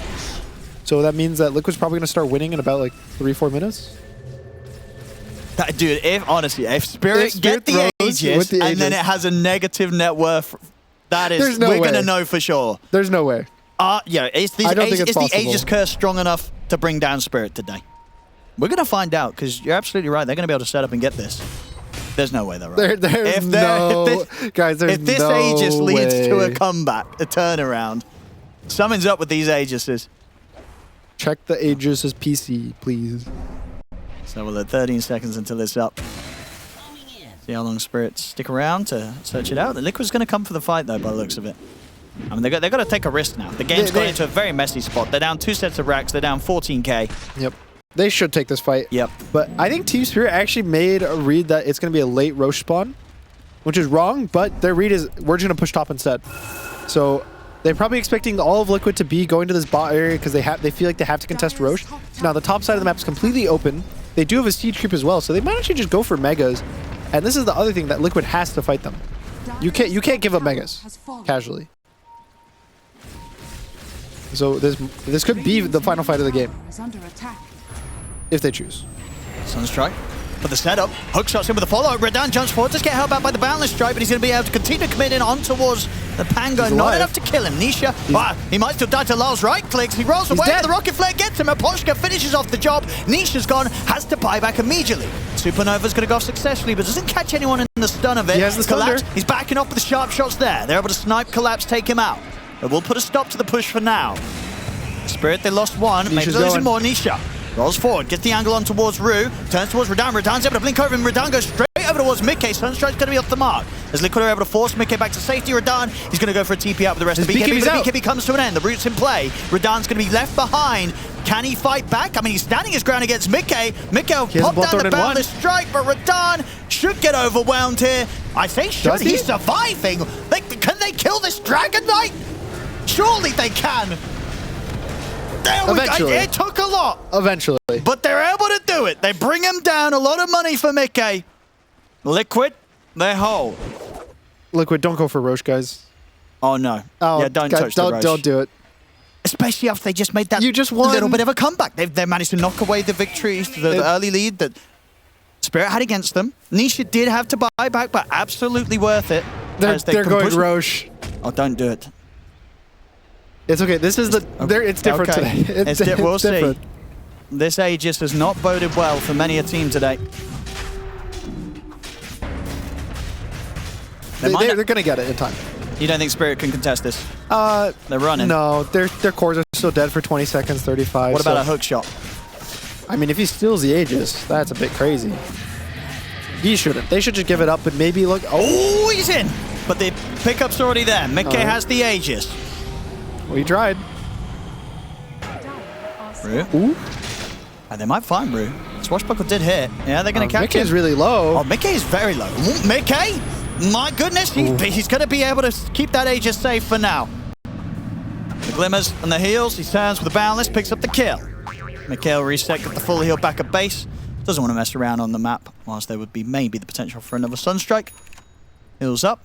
So that means that Liquid's probably going to start winning in about like 3-4 minutes. Dude, if Spirit get the Aegis, and then it has a negative net worth, that is, There's no we're way. going to know for sure. There's no way. Yeah, is the I don't think it's the possible. Aegis curse strong enough to bring down Spirit today? We're going to find out, because you're absolutely right. They're going to be able to set up and get this. There's no way they're right. There's guys, there's if this no Aegis leads to a way. comeback, a turnaround, something's up with these Aegises. Check the Aegis' PC, please. So we'll let 13 seconds until it's up. See how long Spirits stick around to search it out. The Liquid's going to come for the fight, though, by the looks of it. I mean, they've got to take a risk now. The game's gone into a very messy spot. They're down 2 sets of racks. They're down 14k. Yep. They should take this fight. Yep. But I think Team Spirit actually made a read that it's going to be a late Roche spawn, which is wrong, but their read is we're just going to push top instead. So they're probably expecting all of Liquid to be going to this bot area because they feel like they have to contest Roche. Now, the top side of the map is completely open. They do have a siege creep as well, so they might actually just go for megas. And this is the other thing that Liquid has to fight them. You can't give up megas casually. So this could be the final fight of the game if they choose. Sunstrike for the setup. Hook shots in with a follow-up. Radahn jumps forward. Just get held back by the Boundless Strike, but he's going to be able to continue to commit in on towards the Pango. He's Not alive. enough to kill him. Nisha, he might still die to Lyle's right clicks. He rolls away. dead. The Rocket Flare gets him. Aposhka finishes off the job. Nisha's gone. Has to buy back immediately. Supernova's going to go off successfully, but doesn't catch anyone in the stun of it. He has the Collapse. thunder. He's backing up with the sharp shots there. They're able to snipe Collapse, take him out. But we'll put a stop to the push for now. Spirit, they lost one. Maybe they're losing more. Nisha rolls forward, gets the angle on towards Rue, turns towards Radahn. Radahnn's able to blink over him. Radahn goes straight over towards Mickey. Sunstrike's going to be off the mark. As Liquid are able to force Mickey back to safety, Radahn, he's going to go for a TP out with the rest of the BKB. But the BKB comes to an end. The route's in play. Radahnn's going to be left behind. Can he fight back? I mean, he's standing his ground against Mickey. Mickey will pop down the Boundless Strike, but Radahn should get overwhelmed here. I say should. He's surviving. Can they kill this Dragon Knight? Surely they can. Eventually. It took a lot. Eventually. But they're able to do it. They bring him down. A lot of money for Mickey. Liquid, they're whole. Liquid, don't go for Roche, guys. Oh, no. Oh, yeah, don't guys, touch the Roche. Don't do it. Especially after they just made that You just won. little bit of a comeback. They've managed to knock away the victories, the early lead that Spirit had against them. Nisha did have to buy back, but absolutely worth it. They're going Roche. Oh, don't do it. It's okay. This is it's different Okay. today. We'll different. see. This Aegis has not boded well for many a team today. They're going to get it in time. You don't think Spirit can contest this? They're running. No, their cores are still dead for 20 seconds, 35. What about a hook shot? I mean, if he steals the Aegis, that's a bit crazy. He shouldn't. They should just give it up and maybe look. Oh, he's in! But the pickup's already there. Mickey has the Aegis. Well, he tried. Rue. Ooh. And they might find Rue. Swashbuckle did hit. Yeah, they're going to catch Mickey him. is really low. Oh, Mickey is very low. Mickey? My goodness, he's going to be able to keep that Aegis safe for now. The glimmers and the heals. He turns with the boundless, picks up the kill. Mikhail reset, get the full heal back at base. Doesn't want to mess around on the map, whilst there would be maybe the potential for another Sunstrike. Heals up.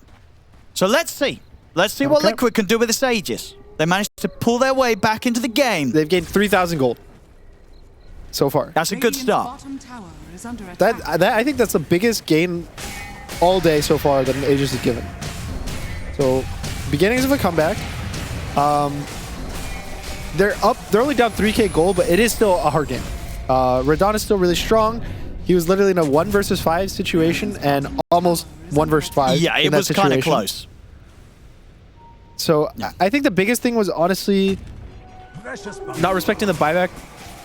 So let's see. Let's see what Liquid can do with this Aegis. They managed to pull their way back into the game. They've gained 3,000 gold so far. That's a good start. I think that's the biggest gain all day so far that an Aegis has given. So, beginnings of a comeback. They're only down 3k gold, but it is still a hard game. Radon is still really strong. He was literally in a 1 versus 5 situation and almost 1 versus 5. Yeah, it was kind of close. So I think the biggest thing was honestly not respecting the buyback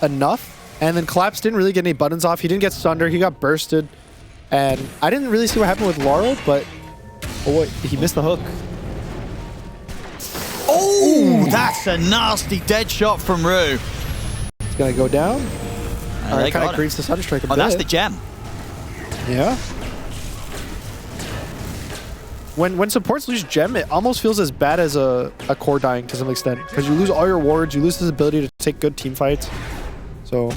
enough. And then Collapse didn't really get any buttons off. He didn't get Sunder. He got bursted. And I didn't really see what happened with Laurel, but he missed the hook. Oh, that's a nasty dead shot from Rue. It's going to go down. It kind of creates the Sunstrike a bit. That's the gem. Yeah. When supports lose gem, it almost feels as bad as a core dying to some extent. Because you lose all your wards, you lose this ability to take good team fights. So,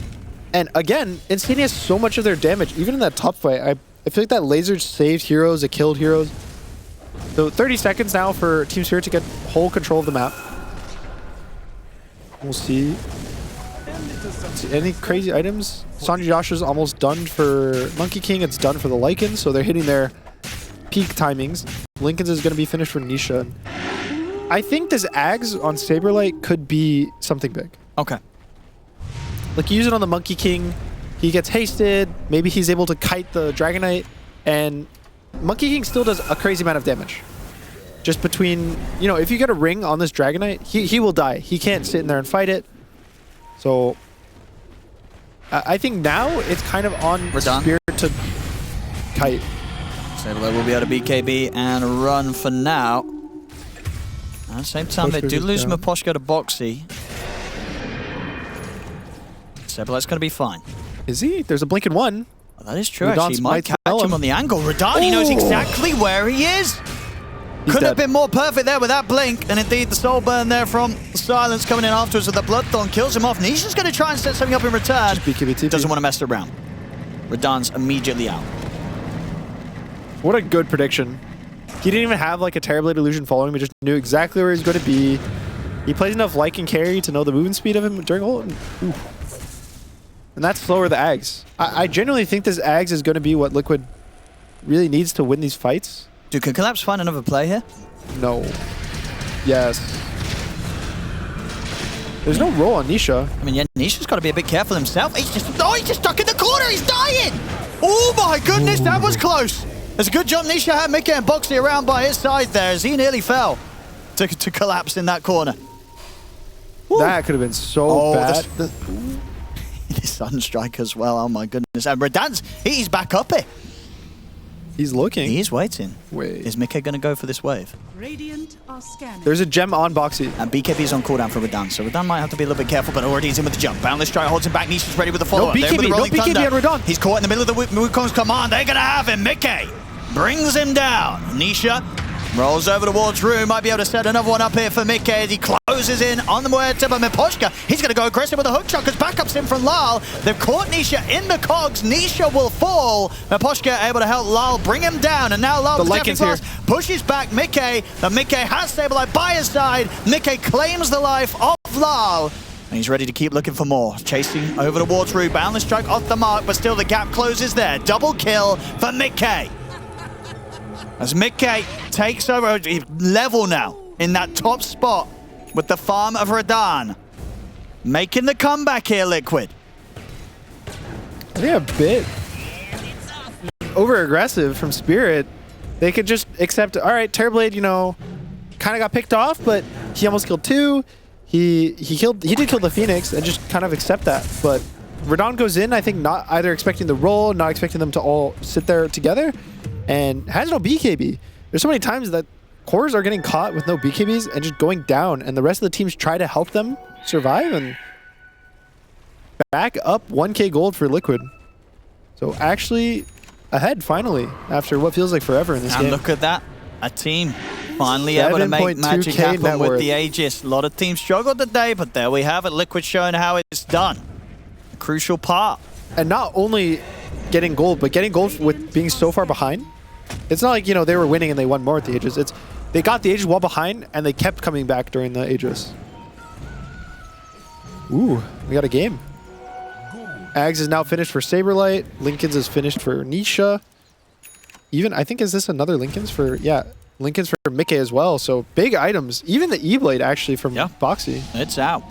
and again, Insane has so much of their damage. Even in that top fight, I feel like that laser saved heroes, it killed heroes. So 30 seconds now for Team Spirit to get whole control of the map. We'll see. Any crazy items? Sanji Yasha's almost done for Monkey King. It's done for the Lycans, so they're hitting their peak timings. Lincoln's is going to be finished for Nisha. I think this Ags on Saberlight could be something big. Okay. Like, you use it on the Monkey King, he gets hasted, maybe he's able to kite the Dragon Knight, and Monkey King still does a crazy amount of damage. Just between, you know, if you get a ring on this Dragon Knight, he will die. He can't sit in there and fight it. So, I think now it's kind of on Spirit to kite. Saberlight will be able to BKB and run for now. At the same time, they do lose Miposhka to Boxy. Saberlight's going to be fine. Is he? There's a blink in one. Oh, that is true, actually. He might catch him on the angle. Radon, he knows exactly where he is. Couldn't have been more perfect there with that blink. And indeed, the soul burn there from Silence coming in afterwards with the Bloodthorn kills him off. Nisha's going to try and set something up in return. Doesn't want to mess around. Radon's immediately out. What a good prediction. He didn't even have like a Terrorblade illusion following him. He just knew exactly where he's going to be. He plays enough Lycan and carry to know the movement speed of him during ult. And that's slower the Ags. I genuinely think this Ags is going to be what Liquid really needs to win these fights. Dude, can Collapse find another play here? No. Yes. There's no roll on Nisha. I mean, yeah, Nisha's got to be a bit careful himself. He's just stuck in the corner. He's dying. Oh my goodness, that was close. There's a good jump. Nisha had Mickey and Boxy around by his side there as he nearly fell to Collapse in that corner. That could have been so bad. The Sunstrike as well. Oh my goodness. And Radon's, he's back up it. He's looking. He's waiting. Wait. Is Mickey going to go for this wave? Radiant are scanning. There's a gem on Boxy. And BKB's on cooldown for Radon, so Radon might have to be a little bit careful, but already he's in with the jump. Boundless Strike holds him back. Nisha's ready with the follow-up. No BKB, no BKB on Radon. He's caught in the middle of the Wukong's command. They're going to have him. Mickey brings him down. Nisha rolls over towards Rue. Might be able to set another one up here for Mickey as he closes in on the Muerta, but Miposhka, he's going to go aggressive with a hook shot because backup's in from Lal. They've caught Nisha in the cogs. Nisha will fall. Miposhka able to help Lal bring him down, and now Lal pushes back Mickey. The Mickey has Saberlight by his side. Mickey claims the life of Lal. And he's ready to keep looking for more. Chasing over towards Rue. Boundless Strike off the mark, but still the gap closes there. Double kill for Mickey. As Mickey takes over, level now in that top spot with the farm of Radan. Making the comeback here, Liquid. I think a bit over-aggressive from Spirit. They could just accept, all right, Terrorblade, you know, kind of got picked off, but he almost killed 2. He did kill the Phoenix and just kind of accept that. But Radan goes in, I think, not either expecting the roll, not expecting them to all sit there together, and has no BKB. There's so many times that cores are getting caught with no BKBs and just going down, and the rest of the teams try to help them survive and back up 1K gold for Liquid. So actually ahead finally after what feels like forever in this game. And look at that, a team finally able to make magic happen with the Aegis. A lot of teams struggled today, but there we have it. Liquid showing how it's done. A crucial part. And not only getting gold, but getting gold with being so far behind. It's not like, you know, they were winning and they won more with the Aegis. It's they got the Aegis while behind and they kept coming back during the Aegis. Ooh, we got a game. Ags is now finished for Saberlight. Lincoln's is finished for Nisha. Even, I think, is this another Lincoln's for, yeah, Lincoln's for Mickey as well. So big items. Even the E-Blade actually from Boxy. It's out.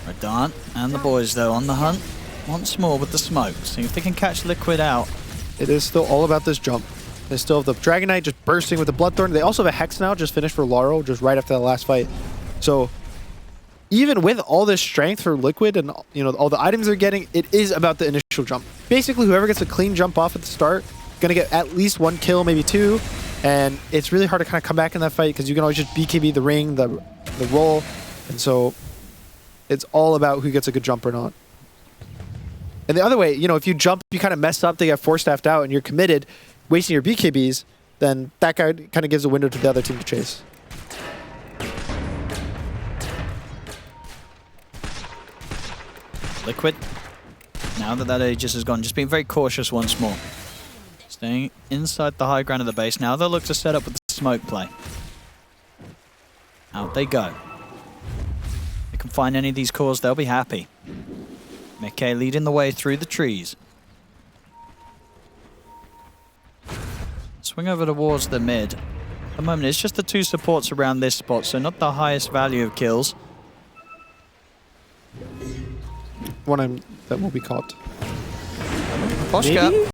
Radan and the boys, though, on the hunt once more with the smoke. See if they can catch Liquid out. It is still all about this jump. They still have the Dragon Knight just bursting with the Bloodthorn. They also have a Hex now, just finished for Laurel, just right after the last fight. So even with all this strength for Liquid and, you know, all the items they're getting, it is about the initial jump. Basically, whoever gets a clean jump off at the start, gonna get at least 1 kill, maybe 2. And it's really hard to kind of come back in that fight because you can always just BKB the ring, the roll. And so it's all about who gets a good jump or not. And the other way, you know, if you jump, you kind of mess up, they get 4-staffed out, and you're committed, wasting your BKBs, then that guy kind of gives a window to the other team to chase. Liquid, now that Aegis is gone, just being very cautious once more. Staying inside the high ground of the base. Now they'll look to set up with the smoke play. Out they go. If they can find any of these cores, they'll be happy. Mickey leading the way through the trees. Swing over towards the mid. At the moment, it's just the 2 supports around this spot, so not the highest value of kills. One that will be caught. Boschka.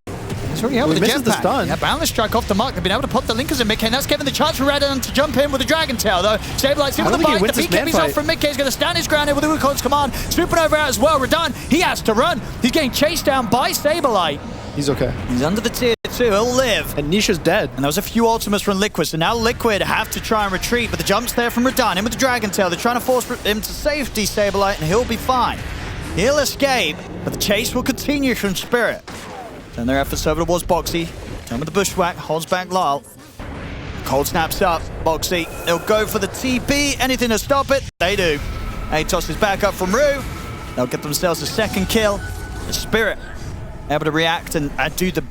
He's already helped with the the jetpack. stun. Yeah, Boundless strike off the mark. They've been able to pop the Linkers in Mickey, and that's given the chance for Radan to jump in with the Dragon Tail, though. Saberlight's in with the bite. The BKB's off from Mickey. He's going to stand his ground here with the Wukong's command. Supernova out as well. Radan, he has to run. He's getting chased down by Saberlight. He's okay. He's under the tier 2. He'll live. And Nisha's dead. And there was a few ultimates from Liquid, so now Liquid have to try and retreat, but the jump's there from Radan. In with the Dragon Tail. They're trying to force him to safety, Saberlight, and he'll be fine. He'll escape, but the chase will continue from Spirit. Turn their efforts over towards Boxy. Turn with the Bushwhack, holds back Lyle. Cold snaps up, Boxy. They'll go for the TP, anything to stop it, they do. Atos is back up from Rue. They'll get themselves a 2nd kill. The Spirit able to react and do the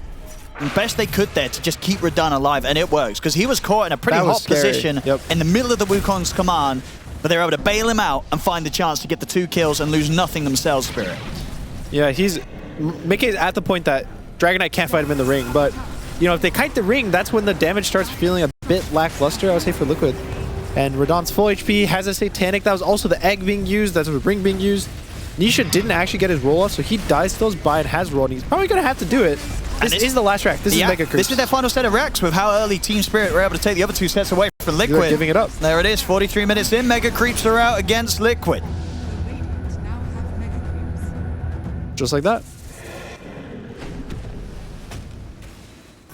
best they could there to just keep Radan alive, and it works, because he was caught in a pretty hot position in the middle of the Wukong's command. But they're able to bail him out and find the chance to get the 2 kills and lose nothing themselves, Spirit. Yeah, Mickey's at the point that Dragon Knight can't fight him in the ring, but, you know, if they kite the ring, that's when the damage starts feeling a bit lackluster, I would say, for Liquid. And Radan's full HP, has a Satanic. That was also the egg being used, that's the ring being used. Nisha didn't actually get his roll off, so he dies, still by and has roll, and he's probably going to have to do it. This is the last rack. This is Mega Creeps. This is their final set of racks with how early Team Spirit were able to take the other 2 sets away from Liquid. They're giving it up. There it is, 43 minutes in. Mega Creeps are out against Liquid. Just like that.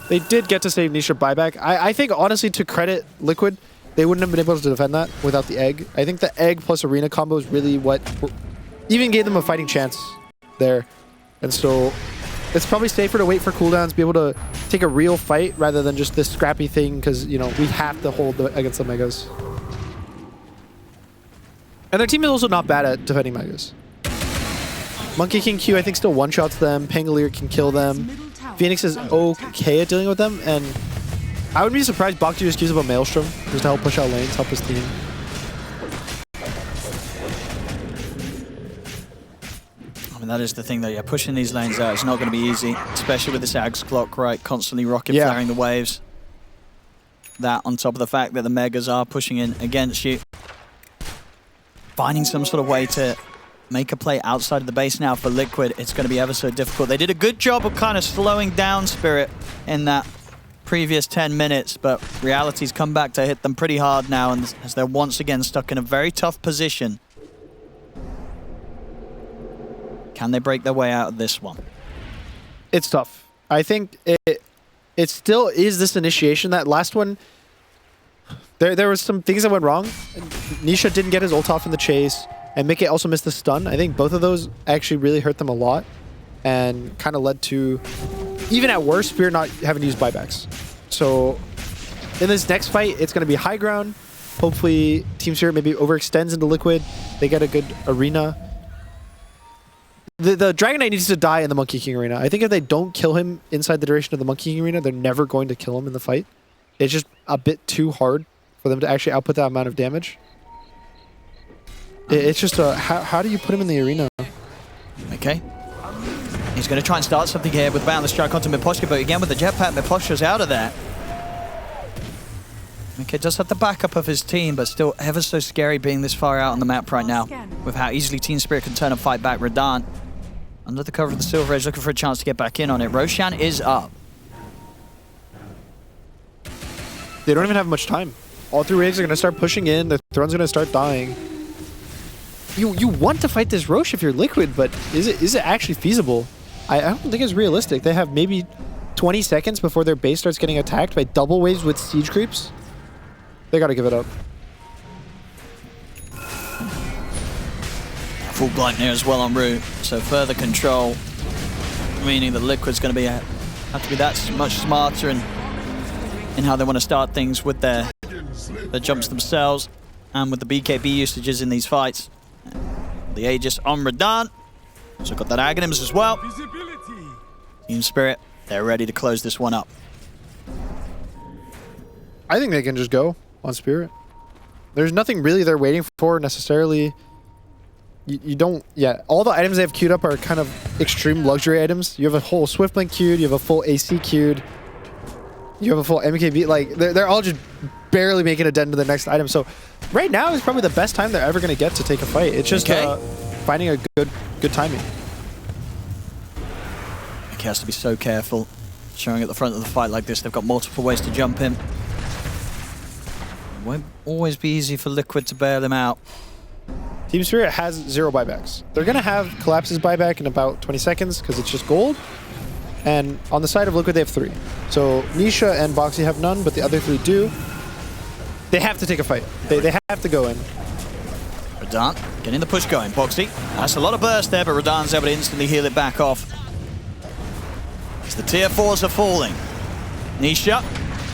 They did get to save Nisha buyback. I think, honestly, to credit Liquid, they wouldn't have been able to defend that without the egg. I think the egg plus arena combo is really what even gave them a fighting chance there. And so it's probably safer to wait for cooldowns, be able to take a real fight rather than just this scrappy thing, because, you know, we have to hold against the Megas. And their team is also not bad at defending Megas. Monkey King Q, I think, still one-shots them. Pangolier can kill them. Phoenix is okay at dealing with them, and I would be surprised Bhakti just gives up a Maelstrom just to help push out lanes, help his team. I mean, that is the thing, though. Yeah, pushing these lanes out is not going to be easy, especially with this Ags clock, right? Constantly rocket flaring the waves. That on top of the fact that the Megas are pushing in against you. Finding some sort of way to make a play outside of the base now for Liquid, it's going to be ever so difficult. They did a good job of kind of slowing down Spirit in that previous 10 minutes, but reality's come back to hit them pretty hard now, and as they're once again stuck in a very tough position. Can they break their way out of this one? It's tough. I think it still is this initiation. That last one, there was some things that went wrong. Nisha didn't get his ult off in the chase, and Mickey also missed the stun. I think both of those actually really hurt them a lot and kind of led to, even at worst, Spirit not having to use buybacks. So in this next fight, it's going to be high ground. Hopefully Team Spirit maybe overextends into Liquid. They get a good arena. The Dragon Knight needs to die in the Monkey King arena. I think if they don't kill him inside the duration of the Monkey King arena, they're never going to kill him in the fight. It's just a bit too hard for them to actually output that amount of damage. It's just how do you put him in the arena? Okay. He's going to try and start something here with Boundless Strike onto Miposhka, but again with the jetpack, Miposhka's out of there. Okay, does have the backup of his team, but still ever so scary being this far out on the map right now with how easily Team Spirit can turn and fight back. Radahn under the cover of the Silver Edge, looking for a chance to get back in on it. Roshan is up. They don't even have much time. All three waves are going to start pushing in. The Throne's going to start dying. You want to fight this Roche if you're Liquid, but is it actually feasible? I don't think it's realistic. They have maybe 20 seconds before their base starts getting attacked by double waves with siege creeps. They got to give it up. Full blind here as well en route, so further control, meaning that Liquid's going to be have to be that much smarter in how they want to start things with their jumps themselves and with the BKB usages in these fights. The Aegis on Radahn, so got that Aghanims as well. Team Spirit, they're ready to close this one up. I think they can just go on Spirit. There's nothing really they're waiting for necessarily. You don't, yeah, all the items they have queued up are kind of extreme luxury items. You have a whole Swiftblink queued, you have a full AC queued, you have a full MKB, like, they're all just barely making a dent into the next item. So right now is probably the best time they're ever going to get to take a fight. It's just finding a good timing. He has to be so careful. Showing at the front of the fight like this, they've got multiple ways to jump him. It won't always be easy for Liquid to bail him out. Team Spirit has 0 buybacks. They're going to have Collapse's buyback in about 20 seconds because it's just gold. And on the side of Liquid, they have 3. So Nisha and Boxy have none, but the other 3 do. They have to take a fight. They have to go in. Radahn getting the push going. Boxy, that's a lot of burst there, but Radahn's able to instantly heal it back off. As the tier 4s are falling. Nisha,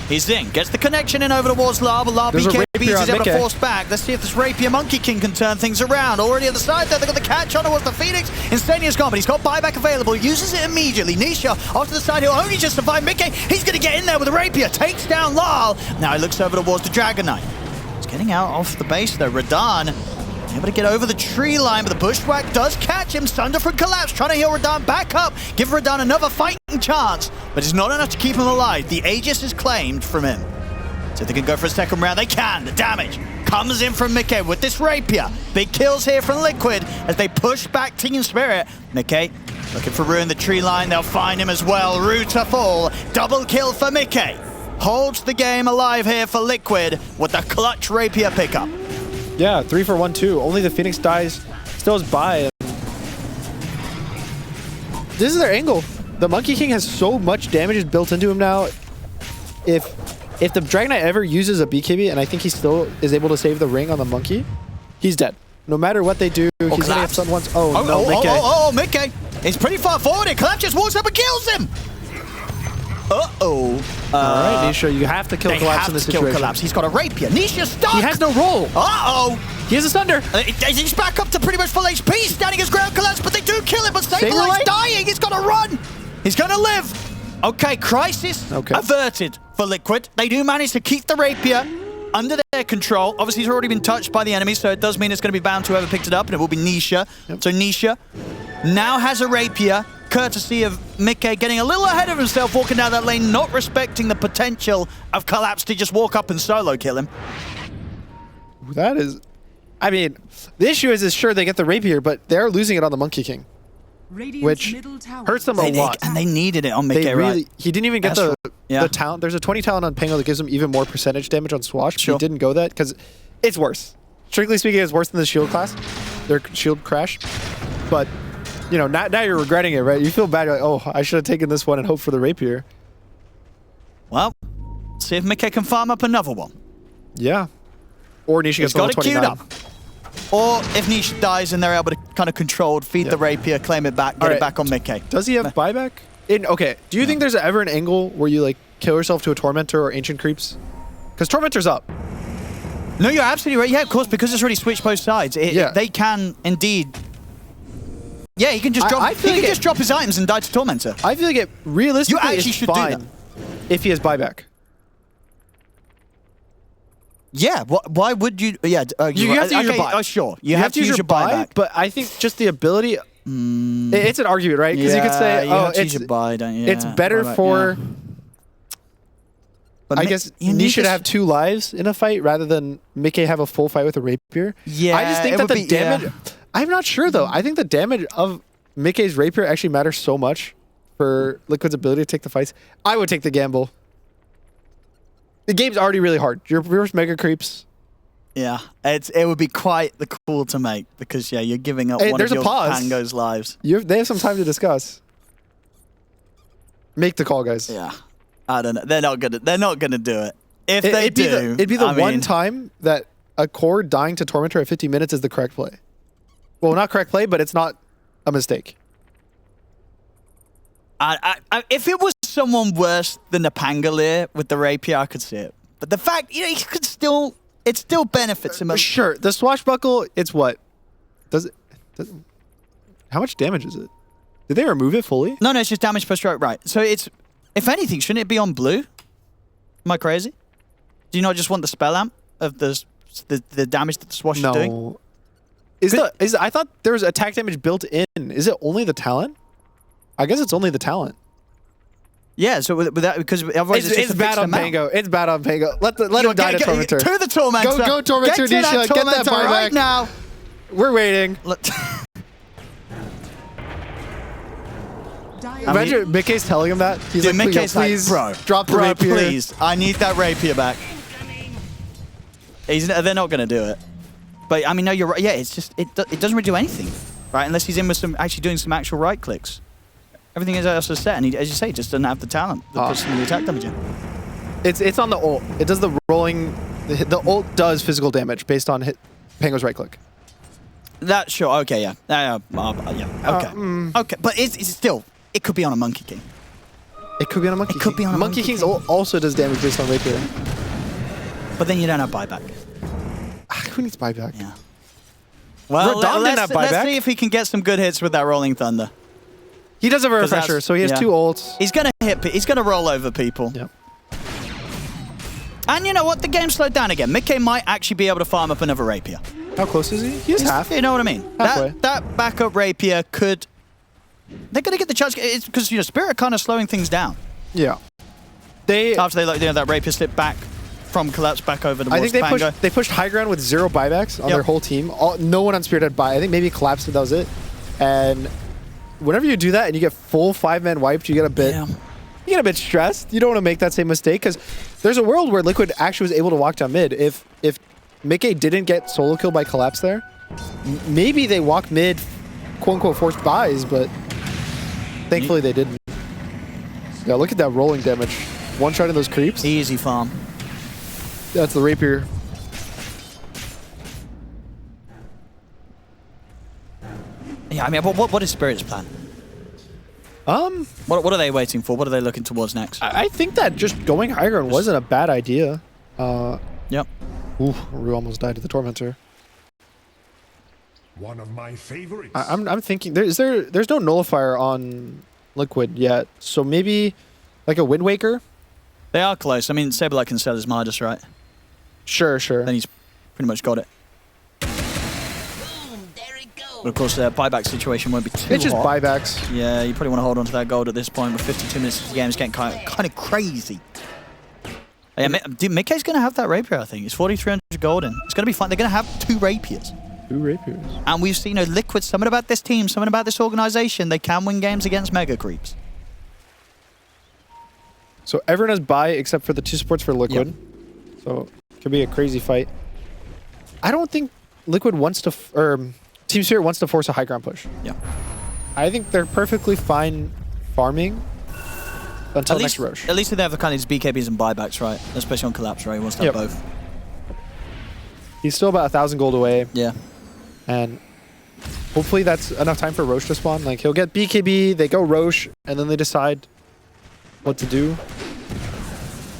he's in. Gets the connection in over towards Lava. Lava BKB is able to force back. Let's see if this Rapier Monkey King can turn things around. Already at the side there, they've got the catch on towards the Phoenix. Insania's gone, but he's got buyback available. Uses it immediately. Nisha off to the side. He'll only just survive Mickey. He's going to get in there with the Rapier. Takes down Lal. Now he looks over towards the Dragon Knight. He's getting out off the base though. Radahn able to get over the tree line, but the Bushwhack does catch him. Sunder from Collapse, trying to heal Radahn back up. Give Radahn another fighting chance, but it's not enough to keep him alive. The Aegis is claimed from him. So they can go for a second round. They can. The damage comes in from Mickey with this Rapier. Big kills here from Liquid as they push back Team Spirit. Mickey looking for ruin the tree line. They'll find him as well. Ruta full. Double kill for Mickey. Holds the game alive here for Liquid with the clutch Rapier pickup. Yeah, 3 for 1, 2. Only the Phoenix dies. Still is by. This is their angle. The Monkey King has so much damage built into him now. If the Dragon Knight ever uses a BKB, and I think he still is able to save the ring on the Monkey, he's dead. No matter what they do, he's going to get stun once. Mickey. He's pretty far forward here. Collapse just walks up and kills him. All right, Nisha, you have to kill Collapse in this situation. Kill Collapse. He's got a Rapier. Nisha's stuck. He has no roll. He has a Thunder. He's back up to pretty much full HP. Standing his ground Collapse, but they do kill him. But Saberlight's dying. He's got to run. He's going to live. Okay, crisis averted for Liquid. They do manage to keep the Rapier under their control. Obviously, he's already been touched by the enemy, so it does mean it's going to be bound to whoever picked it up, and it will be Nisha. Yep. So Nisha now has a Rapier. courtesy of Mickey getting a little ahead of himself, walking down that lane, not respecting the potential of Collapse to just walk up and solo kill him. That is... I mean, the issue is sure, they get the Rapier, but they're losing it on the Monkey King, Radiant's which middle tower hurts them a lot. And they needed it on Mickey, They really, right? he didn't even get That's the talent. There's a 20 talent on Pango that gives him even more percentage damage on Swash. Sure. He didn't go that because it's worse. Strictly speaking, it's worse than the shield class, their shield crash. But, you know, now you're regretting it, right? You feel bad. You're like, oh, I should have taken this one and hoped for the Rapier. Well, see if Mickey can farm up another one. Yeah. Or Nisha gets He's got level it queued 29. up. Or if Nisha dies and they're able to kind of control, feed the Rapier, claim it back, get it back on Mickey. Does he have buyback? Okay, do you think there's ever an angle where you like kill yourself to a Tormentor or Ancient Creeps? Because Tormentor's up. No, you're absolutely right. Yeah, of course, because it's already switched both sides. They can indeed. Yeah, he can just drop. He can just drop his items and die to Tormentor. I feel like it realistically You actually is should do fine that. if he has buyback. Yeah, why would you? Yeah, You have to use your buy. Oh, sure. You have to use your buyback. But I think just the ability. It's an argument, right? Because you could say, you oh, have to use your buy, don't you? it's better for. But I guess Nisha should have 2 lives in a fight rather than Mickey have a full fight with a Rapier. Yeah, I just think that the damage. I'm not sure though. I think the damage of Mickey's Rapier actually matters so much for Liquid's ability to take the fights. I would take the gamble. The game's already really hard. Your first Mega Creeps. Yeah, it would be quite the call to make because you're giving up one of your Pango's lives. They have some time to discuss. Make the call, guys. Yeah, I don't know. They're not gonna do it. If they do, it'd be the one time that a core dying to Tormentor at 50 minutes is the correct play. Well, not correct play, but it's not a mistake. If it was someone worse than the Pangolier with the Rapier, I could see it. But the fact, he could still, it still benefits him. Sure, the Swashbuckle, it's what? How much damage is it? Did they remove it fully? No, it's just damage per stroke, right. So it's, if anything, shouldn't it be on blue? Am I crazy? Do you not just want the spell amp of the damage that the Swash is doing? No. I thought there was attack damage built in. Is it only the talent? I guess it's only the talent. Yeah, so with that, because otherwise it's bad on Pango. It's bad on Pango. Let him die to Tormentor. To the Tormentor. Go Tormentor, Nisha. Get that buyback right now. We're waiting. Imagine Mickey's telling him that. He's like, Mickey's please, bro, drop the Rapier. Please, I need that Rapier back. They're not going to do it. But, I mean, no, you're right. Yeah, it's just, it doesn't really do anything, right? Unless he's in with actually doing some actual right clicks. Everything else is set, and he, as you say, just doesn't have the talent that puts some of the attack damage in. It's on the ult. It does the rolling. The ult does physical damage based on Pango's right click. That, sure, okay, yeah. Yeah, okay. Okay, but it's still, it could be on a Monkey King. It could be on a Monkey King. It could be on a Monkey King's ult also does damage based on Rapier. But then you don't have buyback. Who needs buyback? Yeah. Well, let's see if he can get some good hits with that Rolling Thunder. He does have a refresher, so he has 2 ults. He's gonna he's gonna roll over people. Yep. And you know what? The game slowed down again. Mickey might actually be able to farm up another Rapier. How close is he? He's half. You know what I mean? Halfway. That backup Rapier could... They're gonna get the chance. It's because, Spirit kind of slowing things down. Yeah. After they that Rapier slip back from Collapse back over towards I think Pango. they pushed high ground with 0 buybacks on their whole team. No one on Spirit had buy. I think maybe Collapse that was it. And whenever you do that and you get full 5-man wiped, you get a bit stressed. You don't want to make that same mistake because there's a world where Liquid actually was able to walk down mid. If Mickey didn't get solo kill by Collapse there, maybe they walk mid, quote unquote forced buys, but thankfully they didn't. Yeah, look at that rolling damage. One shot in those creeps. Easy farm. That's the Rapier. Yeah, I mean, what is Spirit's plan? What are they waiting for? What are they looking towards next? I think that just going high ground wasn't a bad idea. Yep. Ooh, Rue almost died to the Tormentor. One of my favorites. I'm thinking there's no nullifier on Liquid yet, so maybe like a Wind Waker. They are close. I mean, Saberlight can sell his Midas, right? Sure. Then he's pretty much got it. Boom, there it But of course, the buyback situation won't be too It's just hot. buybacks. Yeah, you probably want to hold on to that gold at this point with 52 minutes of the game. It's getting kind of crazy. Yeah, Mickey's going to have that Rapier, I think. It's 4,300 gold in. It's going to be fun. They're going to have 2 Rapiers. 2 Rapiers. And we've seen, Liquid, something about this team, something about this organization. They can win games against mega creeps. So everyone has buy except for the 2 supports for Liquid. Yep. So it could be a crazy fight. I don't think Liquid wants to, or Team Spirit wants to force a high ground push. Yeah. I think they're perfectly fine farming until next Roche. At least they have the kind of these BKBs and buybacks, right? Especially on Collapse, right? He wants to have both. He's still about 1,000 gold away. Yeah. And hopefully that's enough time for Roche to spawn. Like, he'll get BKB, they go Roche, and then they decide what to do.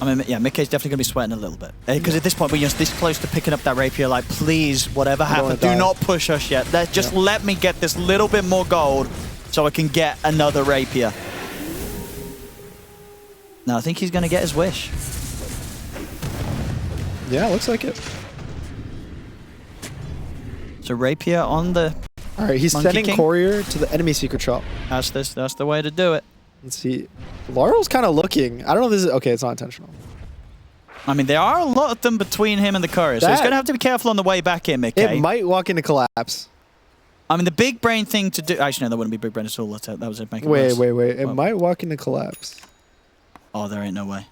I mean, yeah, Mickey's definitely going to be sweating a little bit. Because at this point, we're just this close to picking up that Rapier. Like, please, whatever happens, do not push us yet. Just let me get this little bit more gold so I can get another Rapier. No, I think he's going to get his wish. Yeah, looks like it. So Rapier on the All right, he's Monkey sending King. Courier to the enemy secret shop. That's the way to do it. Let's see. Laurel's kind of looking. I don't know if this is... Okay, it's not intentional. I mean, there are a lot of them between him and the Courier, so he's going to have to be careful on the way back in, Mickey. It might walk into Collapse. I mean, the big brain thing to do... Actually, no, that wouldn't be big brain at all. That was it. Make it Wait. worse. It might walk into Collapse. Oh, there ain't no way.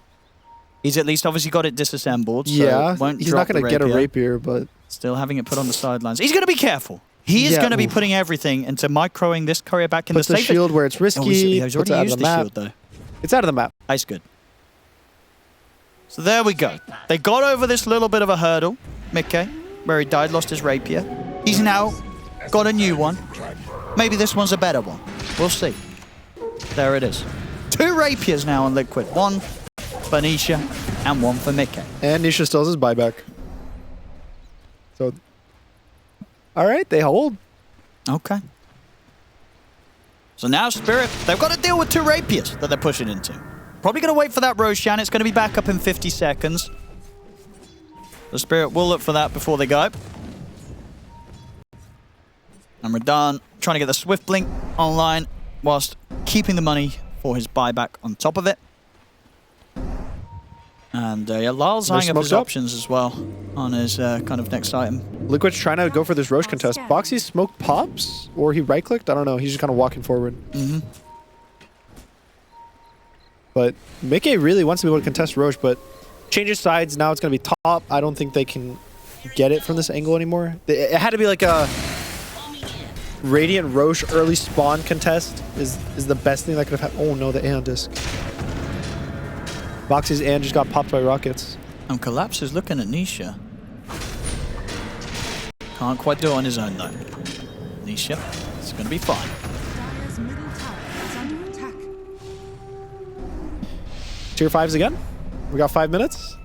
He's at least obviously got it disassembled. So Yeah, won't he's not going to get a Rapier, but... Still having it put on the sidelines. He's going to be careful. He is going to be putting everything into microing this Courier back in Puts the the safe. shield where it's risky. He's puts it already out of used the the map. shield, though. It's out of the map. That's good. So there we go. They got over this little bit of a hurdle, Mickey, where he died, lost his Rapier. He's now got a new one. Maybe this one's a better one. We'll see. There it is. 2 Rapiers now on Liquid. 1 for Nisha and 1 for Mickey. And Nisha still has his buyback. So, all right, they hold. Okay. So now Spirit, they've got to deal with 2 Rapiers that they're pushing into. Probably going to wait for that Roshan. It's going to be back up in 50 seconds. The Spirit will look for that before they go. And Radan trying to get the Swift Blink online whilst keeping the money for his buyback on top of it. And yeah, Lyle's eyeing up his options as well on his kind of next item. Liquid's trying to go for this Roche contest. Boxy's smoke pops, or he right-clicked? I don't know. He's just kind of walking forward. Mm-hmm. But Mickey really wants to be able to contest Roche, but changes sides. Now it's going to be top. I don't think they can get it from this angle anymore. It had to be like a Radiant Roche early spawn contest is the best thing that could have happened. Oh no, the Aeon disc. Boxy's Aeon just got popped by rockets. And Collapse is looking at Nisha. Can't quite do it on his own though. Nisha, it's going to be fine. Dire's middle tower is under attack. Tier 5s again? We got 5 minutes?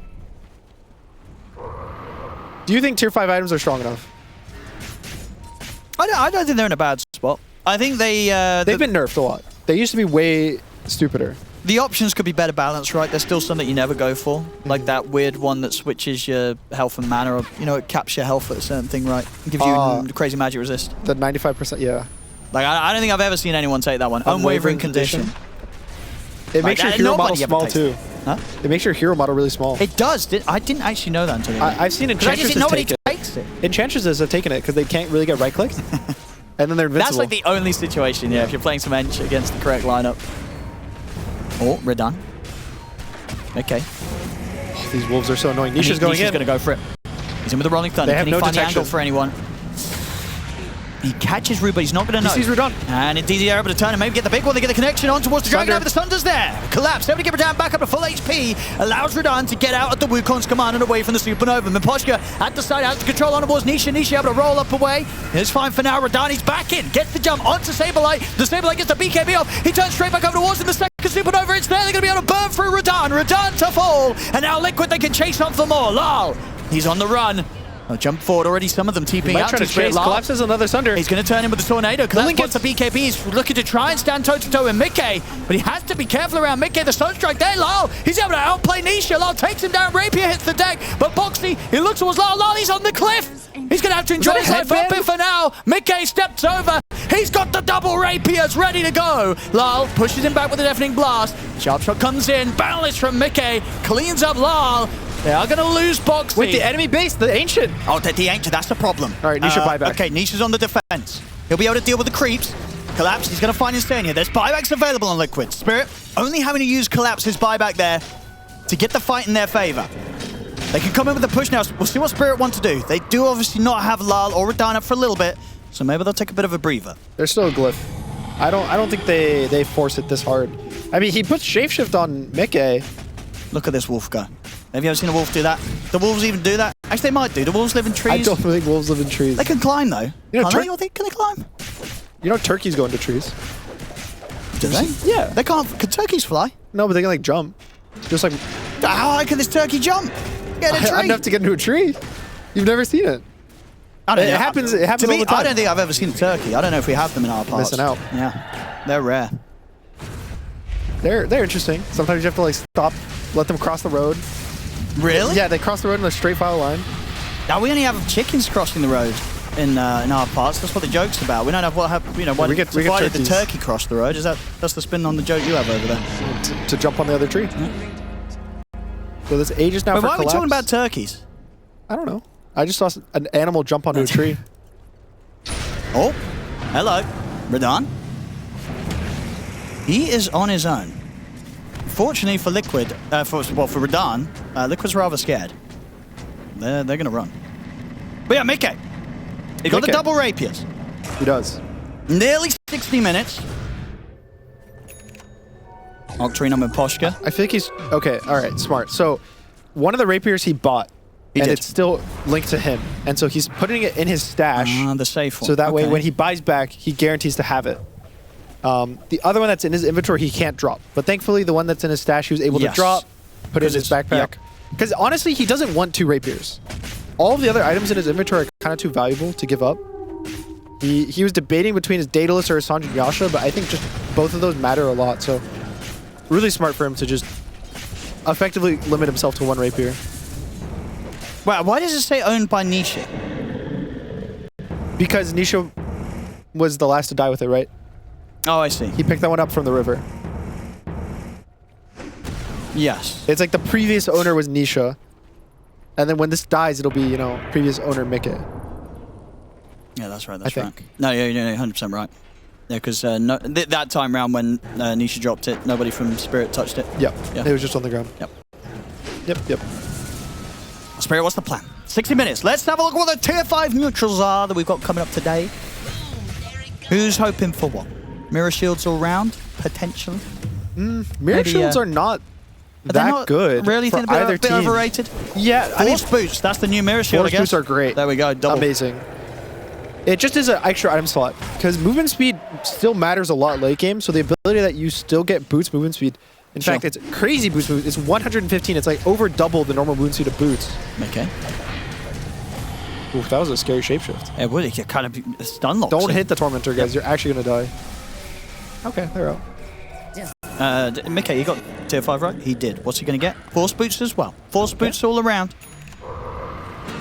Do you think tier 5 items are strong enough? I don't think they're in a bad spot. I think they've been nerfed a lot. They used to be way stupider. The options could be better balanced, right? There's still some that you never go for, like that weird one that switches your health and mana, or it caps your health at a certain thing, right? It gives you crazy magic resist. The 95%, yeah. Like I don't think I've ever seen anyone take that one. Unwavering condition. It makes your hero model small too. Huh? It makes your hero model really small. It does. I didn't actually know that until I've seen Enchantresses nobody take takes it. Enchantresses have taken it because they can't really get right-clicked. And then they're invincible. That's like the only situation, yeah, if you're playing some Ench against the correct lineup. Oh, Radan. Okay. Oh, these wolves are so annoying. Nisha's going in. Nisha's going to go for it. He's in with the Rolling Thunder. They have Can he no find the detection. angle for anyone? He catches Ru, but he's not going to know. He sees Radan. And indeed, they're able to turn and maybe get the big one. They get the connection on towards the Dragon. Over the Thunder's there. Collapse. Able to get Radan back up to full HP. Allows Radan to get out at the Wukong's command and away from the Supernova. Miposhka at the side, out to control on towards Nisha. Nisha able to roll up away. It's fine for now. Radan, he's back in. Gets the jump onto Saberlight. The Saberlight gets the BKB off. He turns straight back over towards him. The second Supernova, it's there. They're going to be able to burn through Radan. Radan to fall. And now Liquid, they can chase on for more. Lal, he's on the run. Oh, jump forward already. Some of them TPing Might out try to Spirit chase. Lal. Collapses another Sunder. He's going to turn in with the Tornado. Collapse Link wants the BKB. He's looking to try and stand toe-to-toe with Mickey, but he has to be careful around Mickey. The Stone Strike there, Lal. He's able to outplay Nisha. Lal takes him down. Rapier hits the deck, but Boxy, he looks towards Lal. Lal, he's on the cliff. He's going to have to enjoy his life up here for now. Mickey steps over. He's got the double Rapiers ready to go. Lal pushes him back with a deafening blast. Sharp shot comes in. Boundless from Mickey. Cleans up Lal. They are going to lose Boxy. With the enemy base, the Ancient. Oh, the Ancient, that's the problem. All right, Nisha buyback. Okay, Nisha's on the defense. He'll be able to deal with the creeps. Collapse, he's going to find Insania. There's buybacks available on Liquid. Spirit only having to use Collapse's buyback there to get the fight in their favor. They can come in with a push now. We'll see what Spirit want to do. They do obviously not have Lal or Radahn up for a little bit, so maybe they'll take a bit of a breather. There's still a glyph. I don't think they force it this hard. I mean, he puts Shapeshift on Mickey. Look at this wolf go. Have you ever seen a wolf do that? The wolves even do that? Actually, they might do. The wolves live in trees. I don't think wolves live in trees. They can climb, though. You know, Can they climb? You know turkeys go into trees. Do they? Yeah. They can't. Can turkeys fly? No, but they can like jump. Just like... How high can this turkey jump? Get a tree. Enough to get into a tree. You've never seen it. I don't know. It happens all the time. I don't think I've ever seen a turkey. I don't know if we have them in our parts. Missing out. Yeah. They're rare. They're interesting. Sometimes you have to like stop, let them cross the road. Really? Yeah, they cross the road in a straight file line. Now we only have chickens crossing the road in our parts. That's what the joke's about. We don't have why we get why did the turkeys. turkey cross the road? That's the spin on the joke you have over there. To jump on the other tree. So this ages now Wait, for why are we Collapse. talking about turkeys? I don't know. I just saw an animal jump onto a tree. Oh, hello, Radahn. He is on his own. Fortunately for Liquid, for Radahn, Liquid's rather scared. They're gonna run. But yeah, Mickey. He got the double rapiers. He does. Nearly 60 minutes. Octarine with Poshka. I think he's okay. All right, smart. So one of the rapiers he bought, and it's still linked to him, and so he's putting it in his stash. The safe one. So that way, when he buys back, he guarantees to have it. The other one that's in his inventory, he can't drop. But thankfully, the one that's in his stash, he was able to drop, put it in his backpack. Because honestly, he doesn't want 2 rapiers. All of the other items in his inventory are kind of too valuable to give up. He was debating between his Daedalus or his Sanjin Yasha, but I think just both of those matter a lot. So really smart for him to just effectively limit himself to 1 rapier. Wow, why does it say owned by Nisha? Because Nisha was the last to die with it, right? Oh, I see. He picked that one up from the river. Yes. It's like the previous owner was Nisha. And then when this dies, it'll be, you know, previous owner Mickey. Yeah, that's right. That's I right. think. No, you're 100% right. Yeah, because that time round when Nisha dropped it, nobody from Spirit touched it. Yep. Yeah. It was just on the ground. Yep. Yep. Spirit, what's the plan? 60 minutes. Let's have a look at what the tier 5 neutrals are that we've got coming up today. Who's hoping for what? Mirror shields all round, potentially. Mirror shields are not that good. Really for think they're either a bit team. overrated? Yeah, I mean, Force boots. That's the new mirror shield, I force guess. boots are great. There we go. Double. Amazing. It just is an extra item slot because movement speed still matters a lot late game. So the ability that you still get boots movement speed. In fact, it's crazy boots movement. It's 115. It's like over double the normal movement speed of boots. Okay. Oof, that was a scary shapeshift. It would. You kind of stun locks. Don't hit the Tormentor, guys. You're actually going to die. Okay, they're out. Mickey, you got tier 5 right? He did. What's he going to get? Force boots as well. Force boots all around.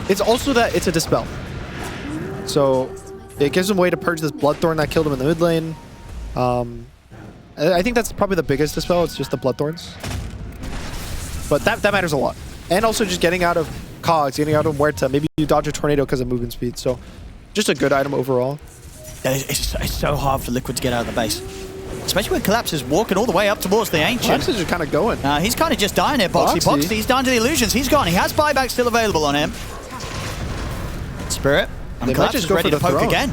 It's also that it's a Dispel. So it gives him a way to purge this Bloodthorn that killed him in the mid lane. I think that's probably the biggest Dispel. It's just the Bloodthorns. But that matters a lot. And also just getting out of Cogs, getting out of Muerta. Maybe you dodge a Tornado because of movement speed. So just a good item overall. It's so hard for Liquid to get out of the base. Especially when Collapse is walking all the way up towards the Ancient. Collapse is just kind of going. He's kind of just dying here, Boxy. Boxy, he's down to the illusions. He's gone. He has buyback still available on him. Spirit. And Collapse is ready to poke again.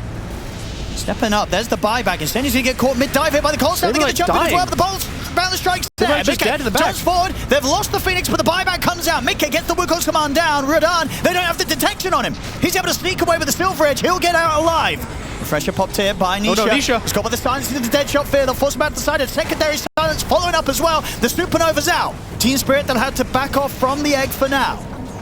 Stepping up. There's the buyback. Instead, he's going to get caught mid-dive here by the Cold Snap. They're going to jump in as well, but the bolts bound the strikes there. Just get to the back. Jumps forward. They've lost the Phoenix, but the buyback comes out. Mickey gets the Wukong's command down. Radahn, they don't have the detection on him. He's able to sneak away with the Silver Edge. He'll get out alive. Refresher popped here by Nisha. Oh no, Nisha. He's got with the silence into the dead shot fear. They'll force him out the side. A secondary silence following up as well. The Supernova's out. Team Spirit, they'll have to back off from the egg for now.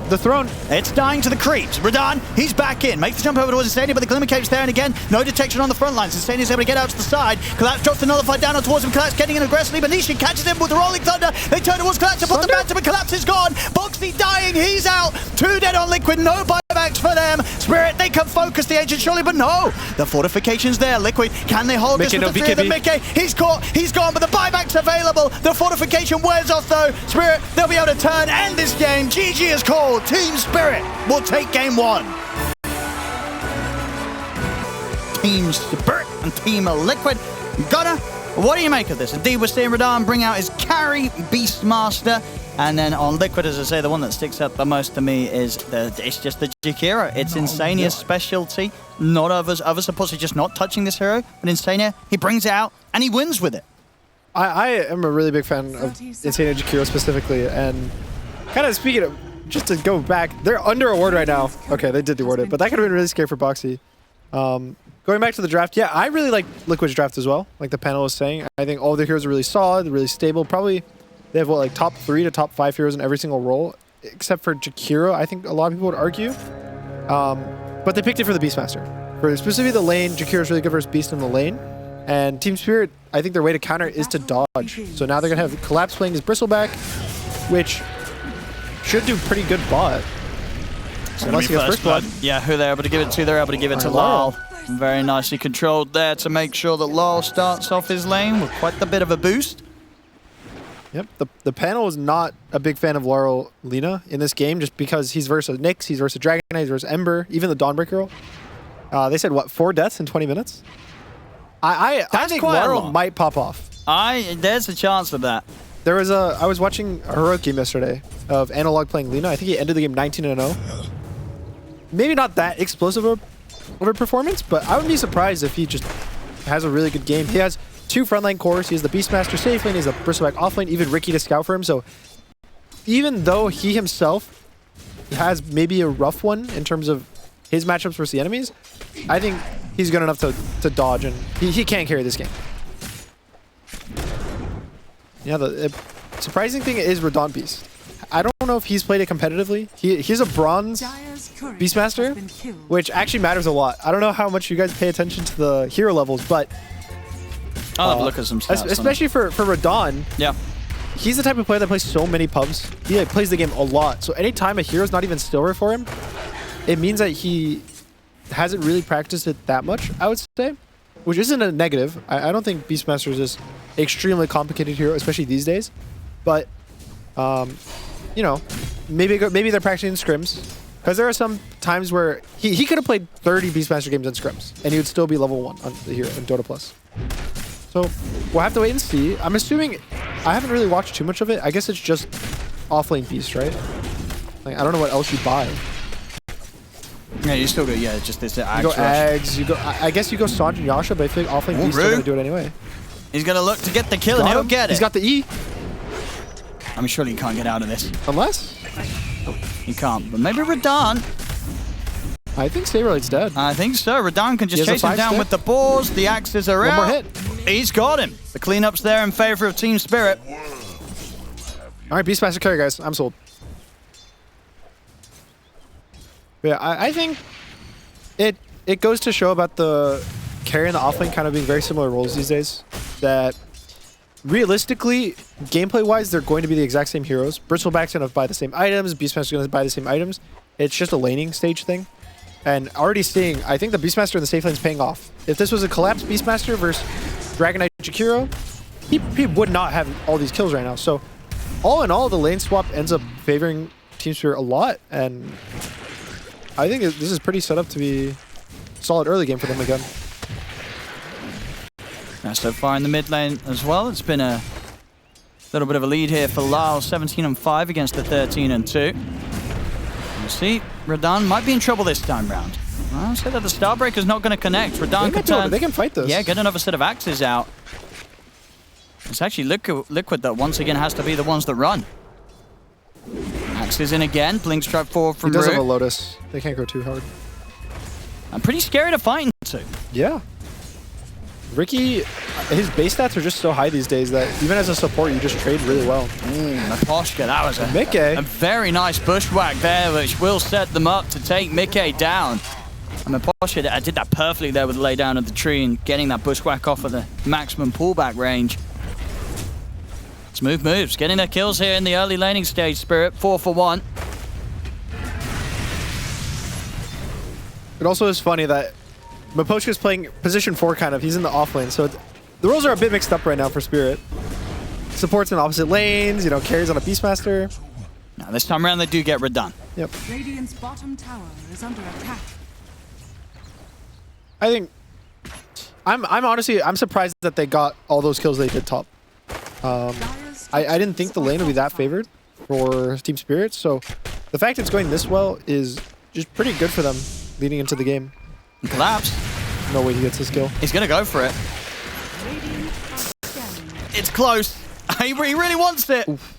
the throne. It's dying to the creeps. Radan, he's back in. Makes the jump over towards Insania, but the Glimmer Cave's there, and again, no detection on the front lines. Insania's able to get out to the side. Collapse drops the Nullified down towards him. Collapse getting in aggressively, but Nishin catches him with the Rolling Thunder. They turn towards Collapse to put the Phantom, and Collapse is gone. Boxy dying, he's out. 2 dead on Liquid, no buybacks for them. Spirit, they can focus the agent surely, but no. The fortification's there. Liquid, can they hold this with the 3 of them? Mickey, he's caught, he's gone, but the buyback's available. The fortification wears off though. Spirit, they'll be able to turn, end this game. GG is called. Team Spirit will take game 1. Team Spirit and Team Liquid. Gunnar, what do you make of this? Indeed, we're seeing Radan bring out his carry Beastmaster. And then on Liquid, as I say, the one that sticks out the most to me is it's just the Jakiro. It's Insania's specialty. Not others. Others are possibly just not touching this hero. But Insania, he brings it out and he wins with it. I am a really big fan of Insania Jakiro specifically. And kind of speaking of, just to go back, they're under award right now. Okay, they did award it, but that could have been really scary for Boxy. Going back to the draft, yeah, I really like Liquid's draft as well. Like the panel was saying, I think all the heroes are really solid, really stable. Probably they have what, like top 3 to top 5 heroes in every single role, except for Jakiro. I think a lot of people would argue, but they picked it for the Beastmaster. For specifically the lane, Jakiro is really good versus Beast in the lane. And Team Spirit, I think their way to counter is to dodge. So now they're gonna have Collapse playing his Bristleback, which should do pretty good bot. So unless he gets first blood. Yeah, who they're able to give it to? They're able to give it to Lyle. Very nicely controlled there to make sure that Lyle starts off his lane with quite a bit of a boost. Yep, the panel is not a big fan of Laurel Lina in this game just because he's versus Nyx, he's versus Dragon Knight, he's versus Ember, even the Dawnbreaker role. They said, what, 4 deaths in 20 minutes? I think Laurel might pop off. There's a chance of that. There was I was watching a heroic game yesterday of Analog playing Lina. I think he ended the game 19-0. Maybe not that explosive of a performance, but I wouldn't be surprised if he just has a really good game. He has 2 frontline cores. He has the Beastmaster safe lane, he has the Bristleback offlane, even Ricky to scout for him. So even though he himself has maybe a rough one in terms of his matchups versus the enemies, I think he's good enough to dodge, and he can carry this game. Yeah, the surprising thing is Radan Beast. I don't know if he's played it competitively. He's a bronze Beastmaster, which actually matters a lot. I don't know how much you guys pay attention to the hero levels, but I'll have a look at some stats. Especially for Radan. Yeah. He's the type of player that plays so many pubs. He plays the game a lot. So anytime a hero's not even silver for him, it means that he hasn't really practiced it that much, I would say. Which isn't a negative. I don't think Beastmaster is this extremely complicated hero, especially these days. But, you know, maybe they're practicing scrims. Because there are some times where he could have played 30 Beastmaster games in scrims, and he would still be level 1 on the hero in Dota+. So we'll have to wait and see. I'm assuming, I haven't really watched too much of it. I guess it's just offlane Beast, right? Like, I don't know what else you buy. Yeah, you still go, yeah, just this Ags. You go Ags, you go, I guess you go Sanj and Yasha, but I feel like offlane Beast is going to do it anyway. He's going to look to get the kill, and he'll get it. He's got the E. I mean, surely he can't get out of this. Unless? He can't, but maybe Radan. I think Saberlight's dead. I think so. Radan can just chase him down with the boars. The axes are out. One more hit. He's got him. The cleanup's there in favor of Team Spirit. All right, Beastmaster carry, guys. I'm sold. But yeah, I think it goes to show about the carry and the offlane kind of being very similar roles these days. That realistically, gameplay-wise, they're going to be the exact same heroes. Bristleback's going to buy the same items. Beastmaster's going to buy the same items. It's just a laning stage thing. And already seeing, I think the Beastmaster in the safe lane's paying off. If this was a collapsed Beastmaster versus Dragon Knight Jakiro, he would not have all these kills right now. So all in all, the lane swap ends up favoring Team Spirit a lot. And I think this is pretty set up to be a solid early game for them again. Now, so far in the mid lane as well, it's been a little bit of a lead here for Lyle, 17-5 against the 13-2. You see, Radan might be in trouble this time round. I'll say that the Starbreaker's not going to connect. Radan can turn. They can fight this. Yeah, get another set of axes out. It's actually Liquid that once again has to be the ones that run. Axes in again. Blink strike forward from He does Rue. have a Lotus. They can't go too hard. I'm pretty scary to fight into. Yeah. Ricky, his base stats are just so high these days that even as a support, you just trade really well. Naposhka, that was a very nice bushwhack there, which will set them up to take Mickey down. And Naposhka did that perfectly there with the lay down of the tree and getting that bushwhack off of the maximum pullback range. Smooth moves, getting their kills here in the early laning stage, Spirit. 4 for 1. It also is funny that Miposhka's playing position 4 kind of. He's in the off lane, so the roles are a bit mixed up right now for Spirit. Supports in opposite lanes, you know, carries on a Beastmaster. Now this time around they do get redone. Yep. Radiant's bottom tower is under attack. I think I'm honestly surprised that they got all those kills they did top. I didn't think the lane would be that favored for Team Spirit, so the fact it's going this well is just pretty good for them leading into the game. Collapse. No way he gets his kill. He's gonna go for it. It's close. He really wants it. Oof.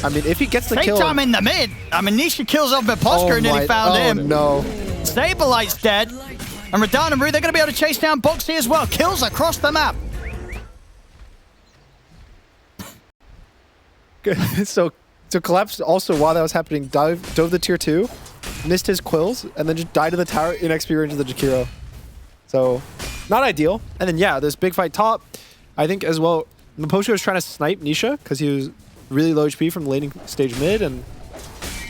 I mean, if he gets the Take kill... time in the mid. I mean, Nisha kills off Miposhka and nearly found him. No. Saberlight's dead. And Radan and Rue, they're going to be able to chase down Boxy as well. Kills across the map. So Collapse also, while that was happening, dove the tier 2, missed his quills, and then just died in the tower in XP range of the Jakiro. So, not ideal. And then, yeah, this big fight top, I think as well, Miposhka was trying to snipe Nisha because he was really low HP from the laning stage mid and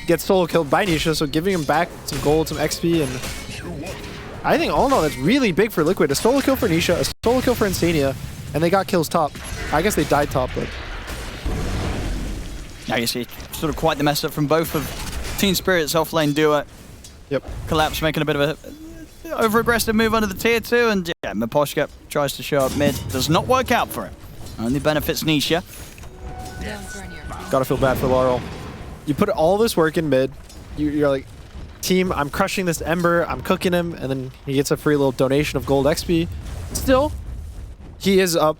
gets solo killed by Nisha, so giving him back some gold, some XP, and I think all in all, that's really big for Liquid. A solo kill for Nisha, a solo kill for Insania, and they got kills top. I guess they died top, but... Now you see sort of quite the mess up from both of Team Spirit's off-lane duo. Yep. Collapse making a bit of a over-aggressive move under the tier 2, and yeah, Miposhka tries to show up mid. Does not work out for him. Only benefits Nisha. Gotta feel bad for Laurel. You put all this work in mid, you're like, team, I'm crushing this Ember, I'm cooking him, and then he gets a free little donation of gold XP. Still, he is up,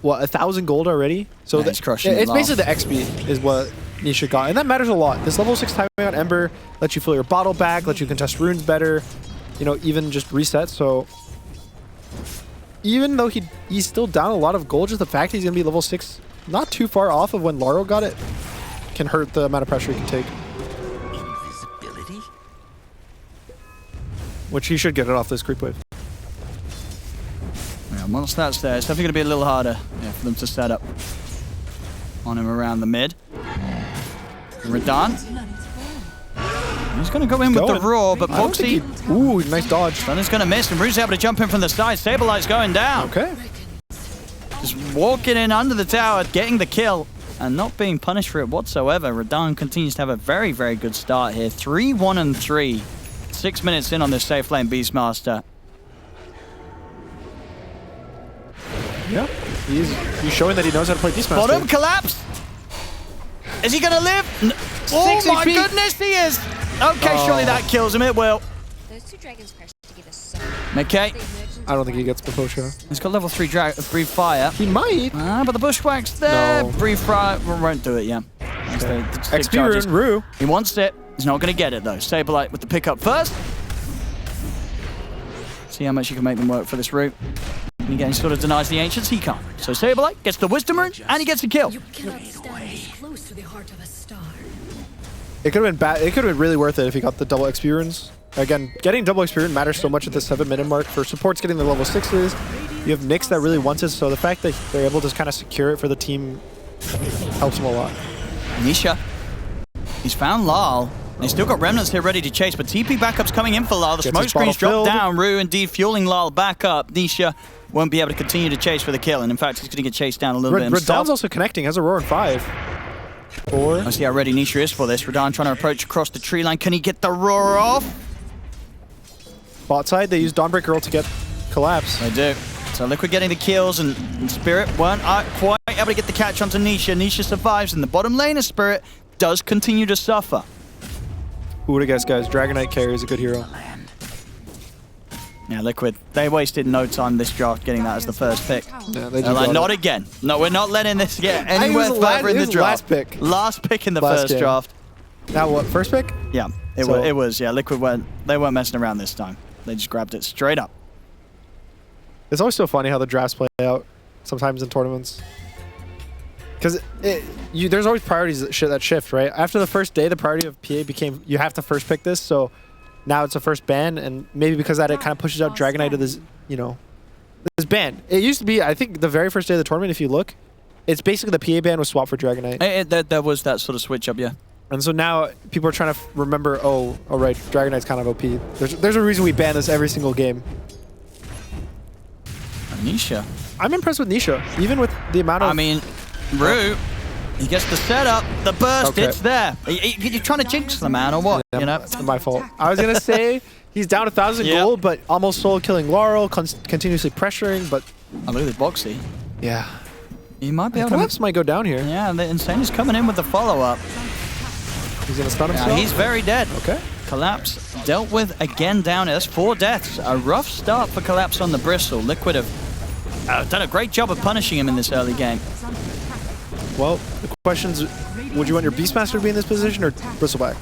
what, 1,000 gold already? So he's crushing it's basically the XP is what Nisha got, and that matters a lot. This level 6 timing on Ember lets you fill your bottle back, lets you contest runes better, you know, even just reset. So even though he's still down a lot of gold, just the fact he's gonna be level 6, not too far off of when Laurel got it, can hurt the amount of pressure he can take. Which he should get it off this creep wave. Yeah, once that's there, it's definitely going to be a little harder for them to set up on him around the mid. Radan. He's going to go in with the Roar, but Boxy... Ooh, nice dodge. Thunder's going to miss, and Rue's able to jump in from the side. Saberlight's going down. Okay. Just walking in under the tower, getting the kill, and not being punished for it whatsoever. Radan continues to have a very, very good start here. 3-1-3. 6 minutes in on this safe lane Beastmaster. Yeah, he's showing that he knows how to play Beastmaster. Bottom collapse. Is he gonna live? Oh my goodness, he is. Okay, surely that kills him. It will. Those two dragons crashed together so Okay. I don't think he gets Miposhka. He's got level 3 Breathe Fire. He might. But the Bushwhack's there. No. Breathe Fire won't do it, yeah. Okay. The XP rune, Rue. He wants it. He's not going to get it, though. Saberlight with the pickup first. See how much you can make them work for this route. And again, he sort of denies the Ancients. He can't. So Saberlight gets the Wisdom Rune, and he gets a kill. You cannot stand close to the heart of a star. It could have been bad. It could have been really worth it if he got the double XP runes. Again, getting double XP rune matters so much at the 7-minute mark. For supports getting the level 6s, you have Nyx that really wants it, so the fact that they're able to kind of secure it for the team helps them a lot. Nisha. He's found Lal. They still got Remnants here ready to chase, but TP backup's coming in for Lal. The smoke screens drop down. Rue indeed fueling Lal back up. Nisha won't be able to continue to chase for the kill, and in fact, he's going to get chased down a little bit himself. Radan's also connecting, has a roar in 5. 4. Let's see how ready Nisha is for this. Radan trying to approach across the tree line. Can he get the roar off? Bot side, they use Dawnbreaker ult to get Collapse. They do. So Liquid getting the kills, and Spirit weren't quite able to get the catch onto Nisha. Nisha survives, and the bottom lane of Spirit does continue to suffer. Who would have guessed, guys? Dragonite carry is a good hero. Yeah, Liquid, they wasted no time this draft getting that as the first pick. Yeah, they They're like, not again. No, we're not letting this get anywhere further in the draft. Last pick. Last pick in the first draft. Now what, first pick? Yeah, it was, yeah. Liquid they weren't messing around this time. They just grabbed it straight up. It's always so funny how the drafts play out sometimes in tournaments. Because there's always priorities that shift, right? After the first day, the priority of PA became you have to first pick this, so now it's a first ban, and maybe because of that it kind of pushes out Dragon Knight to this, this ban. It used to be, I think, the very first day of the tournament, if you look, it's basically the PA ban was swapped for Dragon Knight. There was that sort of switch up, yeah. And so now people are trying to remember, oh right, Dragon Knight's kind of OP. There's a reason we ban this every single game. Nisha. I'm impressed with Nisha, even with the amount of... I mean, Rue, he gets the setup, the burst, Okay. it's there. You're trying to jinx the man or what? Yeah, it's my fault. I was going to say he's down 1,000 Yep. gold, but almost solo killing Laurel, continuously pressuring, but... Oh, look at this Boxy. Yeah. He might be able Collapse to... might go down here. Yeah, the Insane is coming in with the follow-up. He's going to stun himself? Yeah, he's very dead. Okay. Collapse dealt with again down. That's 4 deaths. A rough start for Collapse on the Bristle. Liquid have done a great job of punishing him in this early game. Well, the question's, would you want your Beastmaster to be in this position or Bristleback?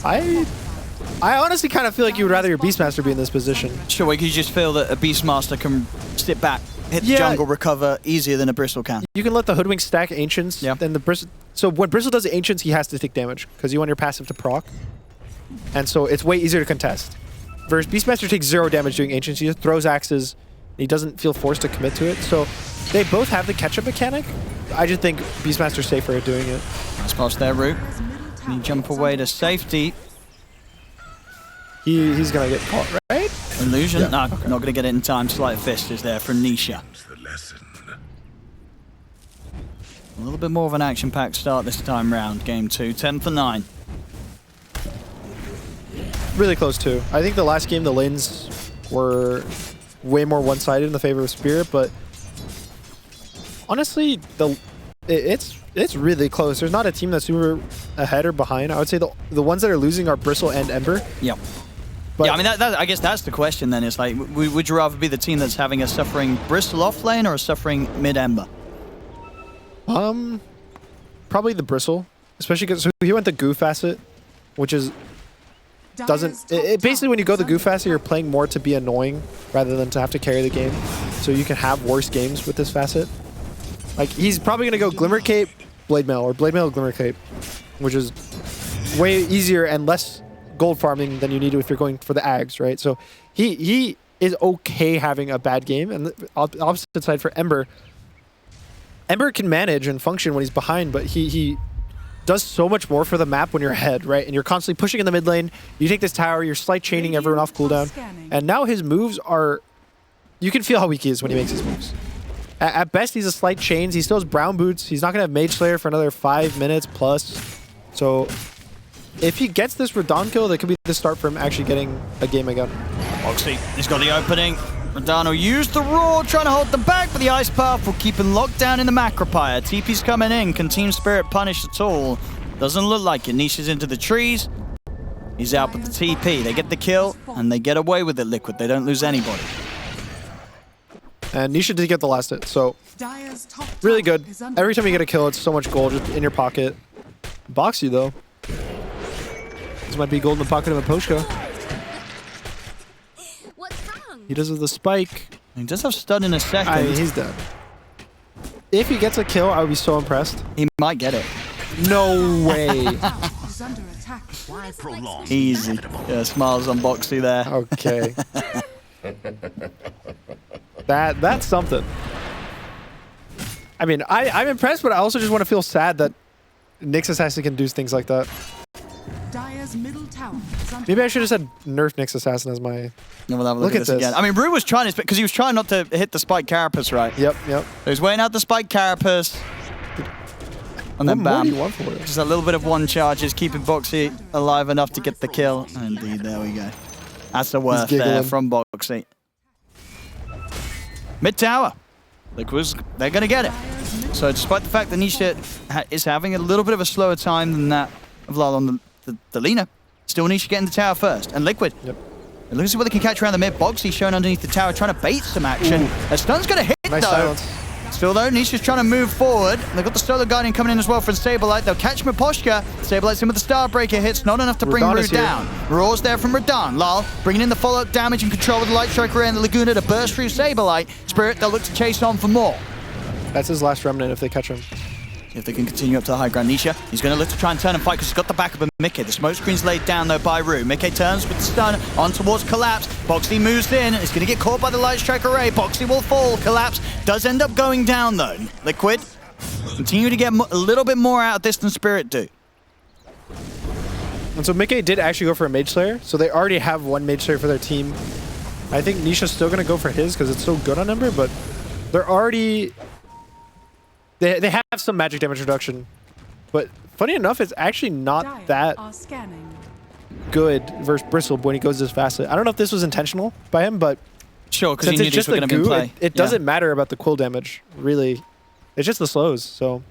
I honestly kind of feel like you would rather your Beastmaster be in this position. Sure, because you just feel that a Beastmaster can sit back, hit the Yeah. jungle, recover easier than a Bristle can. You can let the Hoodwink stack Ancients, Yeah. then the Bristle... So when Bristle does the Ancients, he has to take damage, because you want your passive to proc. And so it's way easier to contest. Versus Beastmaster takes 0 damage doing Ancients, he just throws axes, he doesn't feel forced to commit to it. So they both have the catch-up mechanic. I just think Beastmaster's safer at doing it. Nice pass there, Root. Can you jump away to safety? He's going to get caught, right? Illusion? Yeah. No, not going to get it in time. Slight Fist is there for Nisha. A little bit more of an action-packed start this time round. Game 2, 10 for 9. Really close too. I think the last game the lanes were way more one-sided in the favor of Spirit, but honestly, it's really close. There's not a team that's super ahead or behind. I would say the ones that are losing are Bristle and Ember. Yep. But yeah, I mean, I guess that's the question then. It's like, would you rather be the team that's having a suffering Bristle off lane or a suffering mid-Ember? probably the Bristle, especially because he went the Goo facet, which is basically when you go the Goo facet, you're playing more to be annoying rather than to have to carry the game. So you can have worse games with this facet. Like he's probably gonna go Glimmer Cape, Blade Mail, or Blade Mail, Glimmer Cape, which is way easier and less gold farming than you need if you're going for the Ags, right? So he is okay having a bad game, and the opposite side for Ember. Ember can manage and function when he's behind, but he does so much more for the map when you're ahead, right? And you're constantly pushing in the mid lane. You take this tower, you're slight chaining everyone off cooldown. And now his moves are... You can feel how weak he is when he makes his moves. At best, he's a slight chains. He still has brown boots. He's not going to have Mage Slayer for another 5 minutes plus. So if he gets this Radon kill, that could be the start for him actually getting a game again. Oxy, he's got the opening. Radano used the Roar, trying to hold them back, but the Ice Path will keep him locked down in the Macropire. TP's coming in. Can Team Spirit punish at all? Doesn't look like it. Nisha's into the trees. He's out with the TP. They get the kill, and they get away with it, Liquid. They don't lose anybody. And Nisha did get the last hit, so really good. Every time you get a kill, it's so much gold just in your pocket. Boxy, though. This might be gold in the pocket of a Poshka. He does with the spike. He does have stun in a second. He's dead. If he gets a kill, I would be so impressed. He might get it. No way. Easy. Yeah, smiles on Boxy there. Okay. That's something. I mean, I'm impressed, but I also just want to feel sad that Nyx Assassin can do things like that. Maybe I should have said nerf Nyx Assassin as my... No, we'll have a look at this again. I mean, Rue was trying his best because he was trying not to hit the Spike Carapace, right? Yep. He was waiting out the Spike Carapace. And then bam. What do you want for it? Just a little bit of one charges, keeping Boxy alive enough to get the kill. Indeed, there we go. That's the worth there from Boxy. Mid tower. They're going to get it. So despite the fact that Nisha is having a little bit of a slower time than that of Lal on the Lina, still Nisha getting the tower first. And Liquid. Yep. And look at what they can catch around the mid. Boxy shown underneath the tower, trying to bait some action. A stun's going to hit, nice though. Silence. Still though, Nisha's trying to move forward. They've got the Solar Guardian coming in as well from Saberlight. They'll catch Miposhka. Saberlight's in with the Starbreaker hits, not enough to bring Rue down. Raw's there from Radan. Lal bringing in the follow-up damage and control with the Light Striker and the Laguna to burst through Saberlight. Spirit, they'll look to chase on for more. That's his last remnant if they catch him. If they can continue up to the high ground. Nisha, he's going to look to try and turn and fight because he's got the backup of Mickey. The smoke screen's laid down though by Rue. Mickey turns with the stun on towards Collapse. Boxy moves in. He's going to get caught by the Light Strike Array. Boxy will fall. Collapse does end up going down though. Liquid continue to get a little bit more out of this than Spirit do. And so Mickey did actually go for a Mage Slayer, so they already have one Mage Slayer for their team. I think Nisha's still going to go for his because it's so good on Ember, but they're already... They have some magic damage reduction, but funny enough, it's actually not that good versus Bristle when he goes this fast. I don't know if this was intentional by him, but sure, because since he knew it's just these were going to be in play. It doesn't matter about the quill damage, really. It's just the slows, so...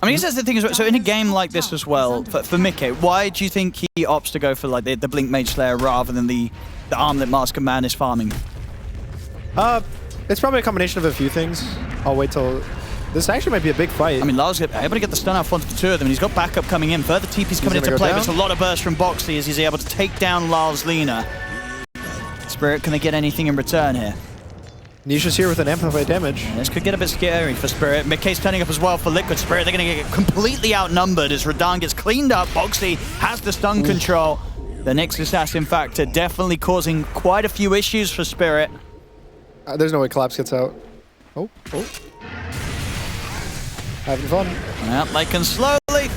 I mean, I guess that's the thing as well. So in a game like this as well, for Mickey, why do you think he opts to go for like the Blink Mage Slayer rather than the Armlet Mask of Madness farming? It's probably a combination of a few things. I'll wait till... This actually might be a big fight. I mean, Lars able to get the stun out onto the two of them, and he's got backup coming in. Further TP's coming into play, but it's a lot of burst from Boxy as he's able to take down Lars Lina. Spirit, can they get anything in return here? Nisha's here with an amplified damage. This could get a bit scary for Spirit. Mickey's turning up as well for Liquid. Spirit, they're going to get completely outnumbered as Radan gets cleaned up. Boxy has the stun control. The Nyx Assassin factor definitely causing quite a few issues for Spirit. There's no way Collapse gets out. Oh. Having fun. Well, they can slowly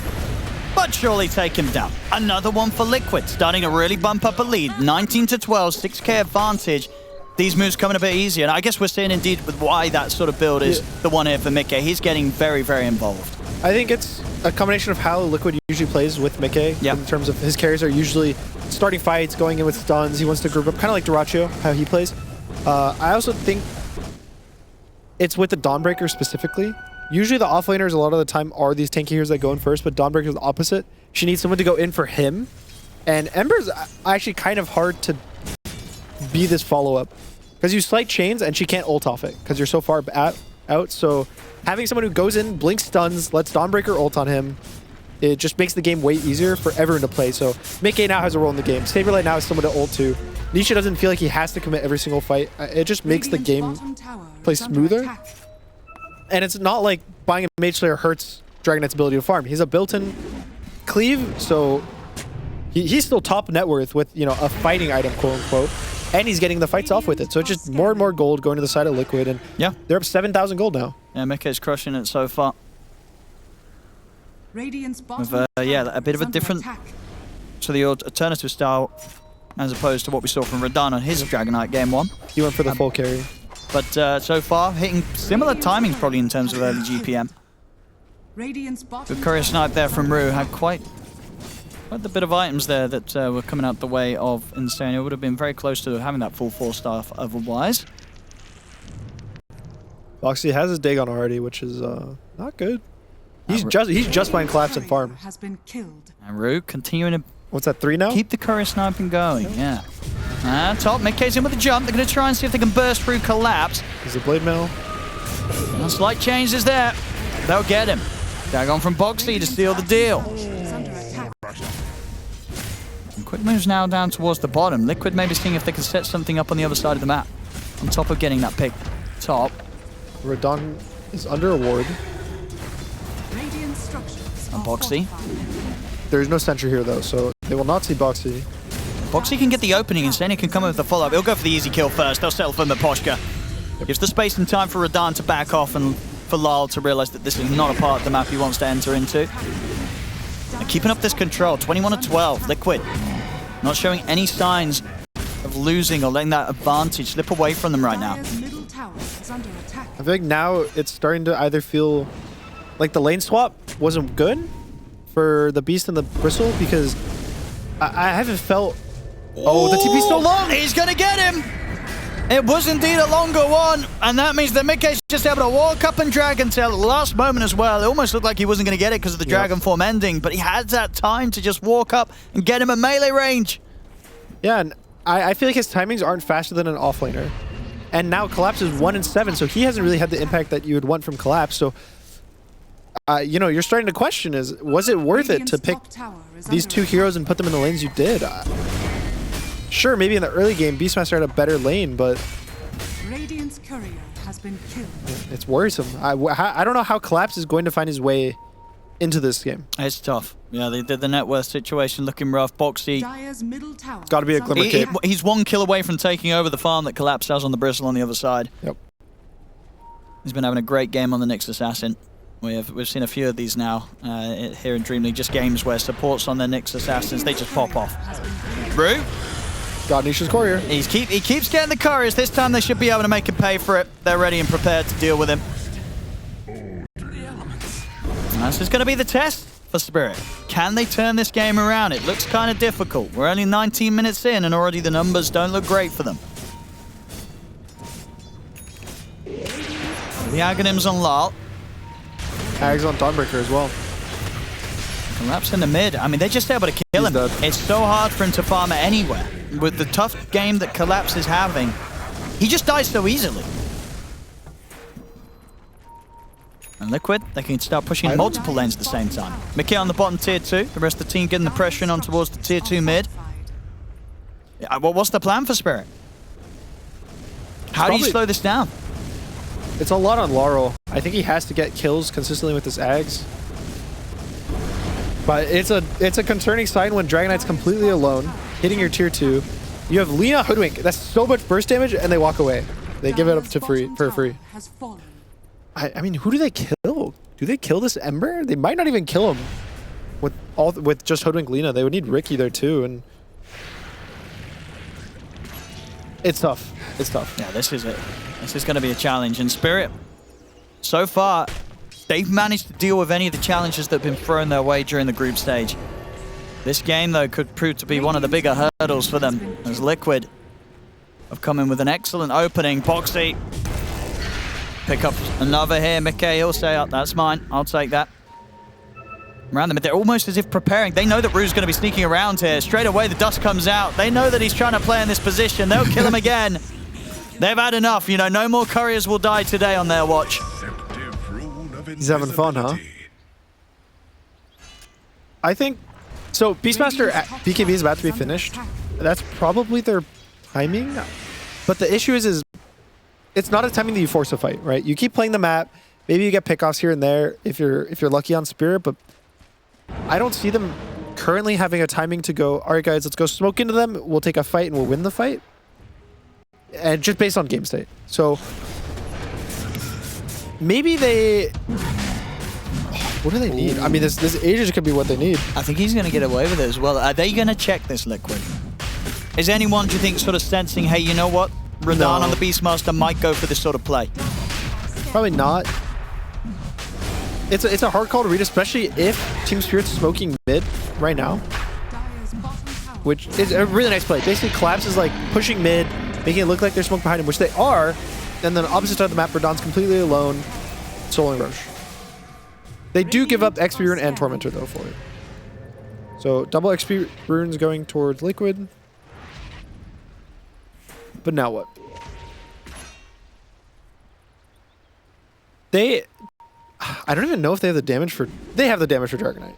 but surely take him down. Another one for Liquid, starting to really bump up a lead. 19 to 12, 6k advantage. These moves coming a bit easier. And I guess we're seeing indeed with why that sort of build is the one here for Mickey. He's getting very, very involved. I think it's a combination of how Liquid usually plays with Mickey. In terms of his carries are usually starting fights, going in with stuns. He wants to group up, kind of like Duraccio, how he plays. I also think it's with the Dawnbreaker specifically. Usually the offlaners a lot of the time are these tanky heroes that go in first, but Dawnbreaker is the opposite. She needs someone to go in for him. And Ember's actually kind of hard to be this follow-up. Because you slight chains and she can't ult off it because you're so far out. So having someone who goes in, blinks stuns, lets Dawnbreaker ult on him, it just makes the game way easier for everyone to play. So Mickey now has a role in the game. Saberlight now has someone to ult to. Nisha doesn't feel like he has to commit every single fight. It just makes the game play smoother. And it's not like buying a Mage Slayer hurts Dragon Knight's ability to farm. He's a built-in cleave, so he's still top net worth with, you know, a fighting item, quote-unquote, and he's getting the fights off with it. So it's just more and more gold going to the side of Liquid, and they're up 7,000 gold now. Yeah, Mickey's crushing it so far. With, a bit of a different to the alternative style as opposed to what we saw from Radan on his Dragon Knight game 1. He went for the full carry. But so far, hitting similar timings probably in terms of early GPM. Good courier snipe there from Rue. Had quite a bit of items there that were coming out the way of Insane. It would have been very close to having that full 4-star otherwise. Boxy has his Dagon already, which is not good. He's just playing Collapse and farm. And Rue continuing to... What's that, 3 now? Keep the courier sniping going, yeah. Top, Mickey's in with the jump. They're going to try and see if they can burst through Collapse. There's a Blade Mail. A slight change is there. They'll get him. Dagon from Boxy to seal the deal. And quick moves now down towards the bottom. Liquid maybe seeing if they can set something up on the other side of the map. On top of getting that pick. Top. Radan is under a ward. And Boxy. There's no sentry here though, so they will not see Boxy. Boxy can get the opening, and Seni can come in with the follow-up. He'll go for the easy kill first. They'll settle for Miposhka. Gives the space and time for Radan to back off and for Lal to realize that this is not a part of the map he wants to enter into. And keeping up this control, 21 to 12. Liquid not showing any signs of losing or letting that advantage slip away from them right now. I feel like now it's starting to either feel like the lane swap wasn't good for the Beast and the Bristle, because I haven't felt... Oh, the TP's so long! He's gonna get him! It was indeed a longer one, and that means that Mickey's just able to walk up and Dragon Tail at the last moment as well. It almost looked like he wasn't gonna get it because of the Dragon Form ending, but he had that time to just walk up and get him at melee range. Yeah, and I feel like his timings aren't faster than an offlaner. And now Collapse is 1 and 7, so he hasn't really had the impact that you would want from Collapse. So, you know, you're starting to question was it worth it to pick these two heroes and put them in the lanes you did? Sure, maybe in the early game, Beastmaster had a better lane, but Radiant's courier has been killed. it's worrisome. I don't know how Collapse is going to find his way into this game. It's tough. Yeah, the net worth situation looking rough. Boxy, Dire's middle tower. It's got to be a is under Glimmer Cape. he's 1 kill away from taking over the farm that Collapse has on the Bristle on the other side. Yep. He's been having a great game on the Nyx Assassin. We've seen a few of these now here in DreamLeague, just games where supports on their Nyx Assassins, they just pop off. Rue? Got Nisha's Courier. He keeps getting the couriers. This time they should be able to make him pay for it. They're ready and prepared to deal with him. And this is going to be the test for Spirit. Can they turn this game around? It looks kind of difficult. We're only 19 minutes in and already the numbers don't look great for them. The Aghanim's on Lal. Ags on Dawnbreaker as well. Collapse in the mid. I mean, they're just able to kill him. Dead. It's so hard for him to farm it anywhere. With the tough game that Collapse is having, he just dies so easily. And Liquid, they can start pushing multiple lanes at the same time. Mickey on the bottom tier 2. The rest of the team getting the pressure on towards the tier 2 mid. Yeah, what's the plan for Spirit? How do you slow this down? It's a lot on Laurel. I think he has to get kills consistently with his Ags. But it's a concerning sign when Dragon Knight's completely alone, hitting your tier 2. You have Lina Hoodwink. That's so much burst damage, and they walk away. They give it up to free. I mean, who do they kill? Do they kill this Ember? They might not even kill him with just Hoodwink Lina. They would need Ricky there too, and it's tough. It's tough. Yeah, this is it. This is going to be a challenge. And Spirit, so far, they've managed to deal with any of the challenges that have been thrown their way during the group stage. This game, though, could prove to be one of the bigger hurdles for them, as Liquid have come in with an excellent opening. Boxy, pick up another here. Mickey, he'll say, oh, that's mine. I'll take that. Around them, they're almost as if preparing. They know that Rue's going to be sneaking around here. Straight away, the dust comes out. They know that he's trying to play in this position. They'll kill him again. They've had enough. You know, no more couriers will die today on their watch. He's having fun, huh? I think so. Beastmaster BKB is about to be finished. That's probably their timing. But the issue is it's not a timing that you force a fight, right? You keep playing the map. Maybe you get pickoffs here and there if you're lucky on Spirit, but I don't see them currently having a timing to go, all right, guys, let's go smoke into them. We'll take a fight and we'll win the fight. And just based on game state. So maybe they... What do they need? I mean, this Aegis could be what they need. I think he's going to get away with it as well. Are they going to check this Liquid? Is anyone, do you think, sort of sensing, hey, you know what? Radahn on the Beastmaster might go for this sort of play? Probably not. It's a hard call to read, especially if Team Spirit's smoking mid right now. Which is a really nice play. Basically, Collapse is like pushing mid, making it look like they're smoke behind him, which they are. And then opposite side of the map, Radahn's completely alone, soloing Roche. They do give up XP Rune and Tormentor, though, for it. So, double XP Runes going towards Liquid. But now what? I don't even know if they have the damage for... They have the damage for Dragon Knight.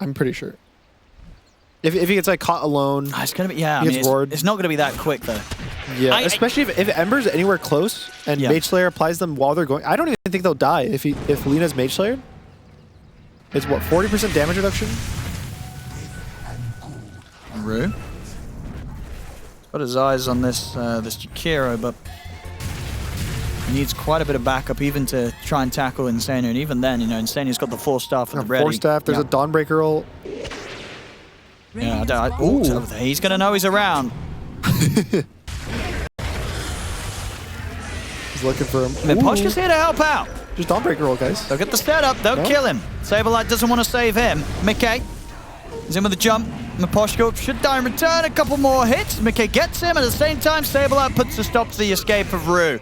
I'm pretty sure. If he gets, like, caught alone... It's going to be... Yeah, I mean, it's not going to be that quick, though. Yeah, especially if Ember's anywhere close and Mage Slayer applies them while they're going... I don't even think they'll die if Lina's Mage Slayer. It's what, 40% damage reduction? Rue. Got his eyes on this Jakiro, but he needs quite a bit of backup even to try and tackle Insania. And even then, you know, Insania's got the 4-staff at the ready. 4-staff, there's a Dawnbreaker ult. Yeah, he's going to know he's around. He's looking for him. Miposhka's here to help out. Just Dawnbreaker ult, guys. They'll get the setup. They'll kill him. Saberlight doesn't want to save him. Mickey is in with a jump. Miposhka should die in return. A couple more hits. Mickey gets him. At the same time, Saberlight puts a stop to the escape of Rue.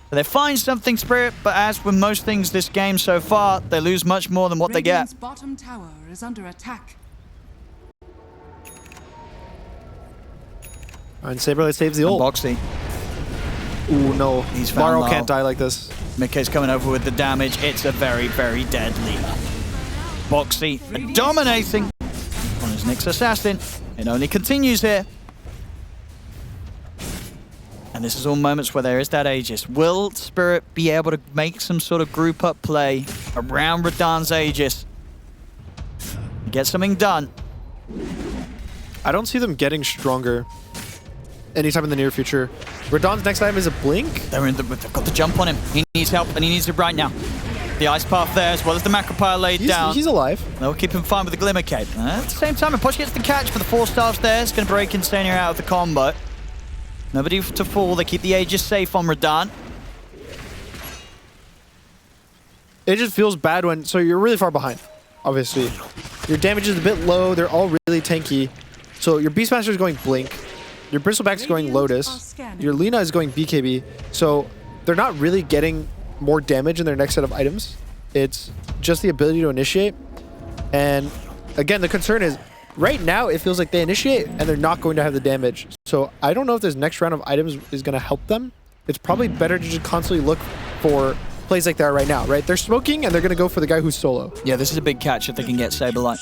They find something, Spirit, but as with most things this game so far, they lose much more than what they get. Radiant's bottom tower is under attack. And Saberlight saves the ult. Boxy. Ooh, no. He's found Varro Lyle. can't die like this. Mickey's coming over with the damage. It's a very, very deadly. Boxy dominating on his Nyx assassin. It only continues here. And this is all moments where there is that Aegis. Will Spirit be able to make some sort of group up play around Radahn's Aegis? Get something done. I don't see them getting stronger anytime in the near future. Radahn's next item is a blink. They've got the jump on him. He needs help, and he needs it right now. The ice path there, as well as the Macropire laid down. He's alive. They'll keep him fine with the Glimmer Cape. At the same time, Push gets the catch, but the 4 stars there. It's going to break Insania out of the combo. Nobody to fall. They keep the Aegis safe on Radahn. It just feels bad when... So you're really far behind, obviously. Your damage is a bit low. They're all really tanky. So your Beastmaster is going Blink. Your Bristleback is going Lotus. Your Lina is going BKB. So they're not really getting more damage in their next set of items. It's just the ability to initiate. And again, the concern is right now it feels like they initiate and they're not going to have the damage. So I don't know if this next round of items is going to help them. It's probably better to just constantly look for plays like that right now, right? They're smoking and they're going to go for the guy who's solo. Yeah, this is a big catch if they can get Saberlight.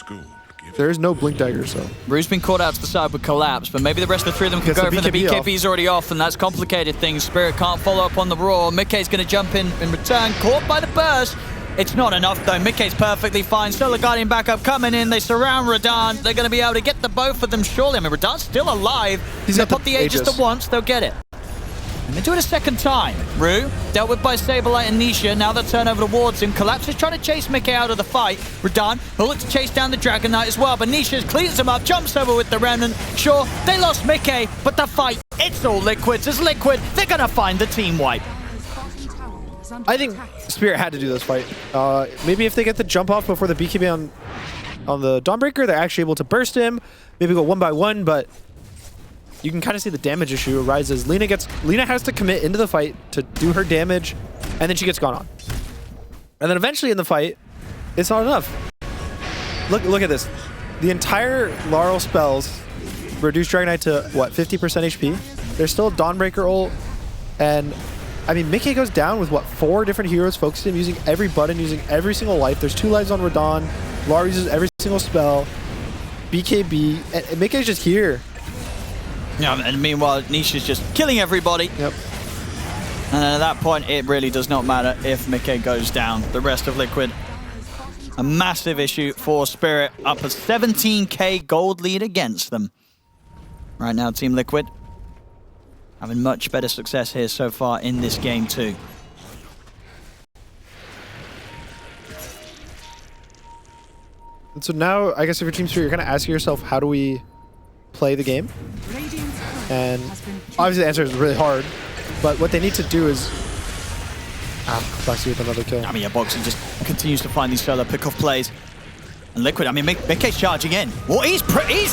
There is no Blink Dagger, so. Rue's been caught out to the side with Collapse, but maybe the rest of the 3 of them can Gets go the for the BKB BKB's already off, and that's complicated things. Spirit can't follow up on the Roar. Mickey's going to jump in return, caught by the burst. It's not enough, though. Mickey's perfectly fine. Solar Guardian backup coming in. They surround Radahn. They're going to be able to get the both of them, surely. I mean, Radahn's still alive. He's They got the pop the Aegis Aegis. to once, they'll get it. And they do it a second time. Rue, dealt with by Saberlight and Nisha. Now they'll turn over towards him. Collapse is trying to chase Mickey out of the fight. Radahn will look to chase down the Dragon Knight as well, but Nisha cleans him up, jumps over with the Remnant. Sure, they lost Mickey, but the fight, it's all Liquids. It's Liquid. They're going to find the team wipe. I think Spirit had to do this fight. Maybe if they get the jump off before the BKB on the Dawnbreaker, they're actually able to burst him. Maybe go 1 by 1, but you can kind of see the damage issue arises. Lina has to commit into the fight to do her damage, and then she gets gone on. And then eventually in the fight, it's not enough. Look at this. The entire Laurel spells reduce Dragon Knight to, what, 50% HP? There's still a Dawnbreaker ult, and I mean, Mickey goes down with, what, 4 different heroes focused him, using every button, using every single life. There's 2 lives on Radahn. Laura uses every single spell. BKB, and Mickey's just here. Yeah, and meanwhile, Nisha's just killing everybody. Yep. And at that point, it really does not matter if Mickey goes down. The rest of Liquid, a massive issue for Spirit, up a 17k gold lead against them. Right now, Team Liquid having much better success here so far in this game too. And so now, I guess if you're Team Spirit, you're kind of asking yourself, how do we play the game? And obviously the answer is really hard, but what they need to do is... Boxy with another kill. I mean, yeah, Boxy just continues to find these solo pick-off plays. And Liquid, I mean, Mickey's charging in. Well, he's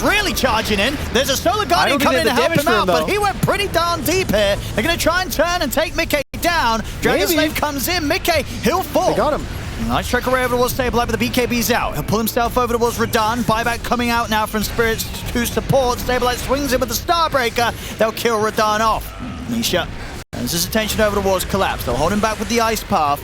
really charging in. There's a Solar Guardian coming in to help him out, but he went pretty darn deep here. They're going to try and turn and take Mickey down. Dragon Slave comes in. Mickey, he'll fall. They got him. Nice trick away over towards Saberlight, but the BKB's out. He'll pull himself over towards Radahn. Buyback coming out now from Spirits to support. Saberlight swings in with the Starbreaker. They'll kill Radahn off. Nisha turns his attention over towards Collapse. They'll hold him back with the Ice Path.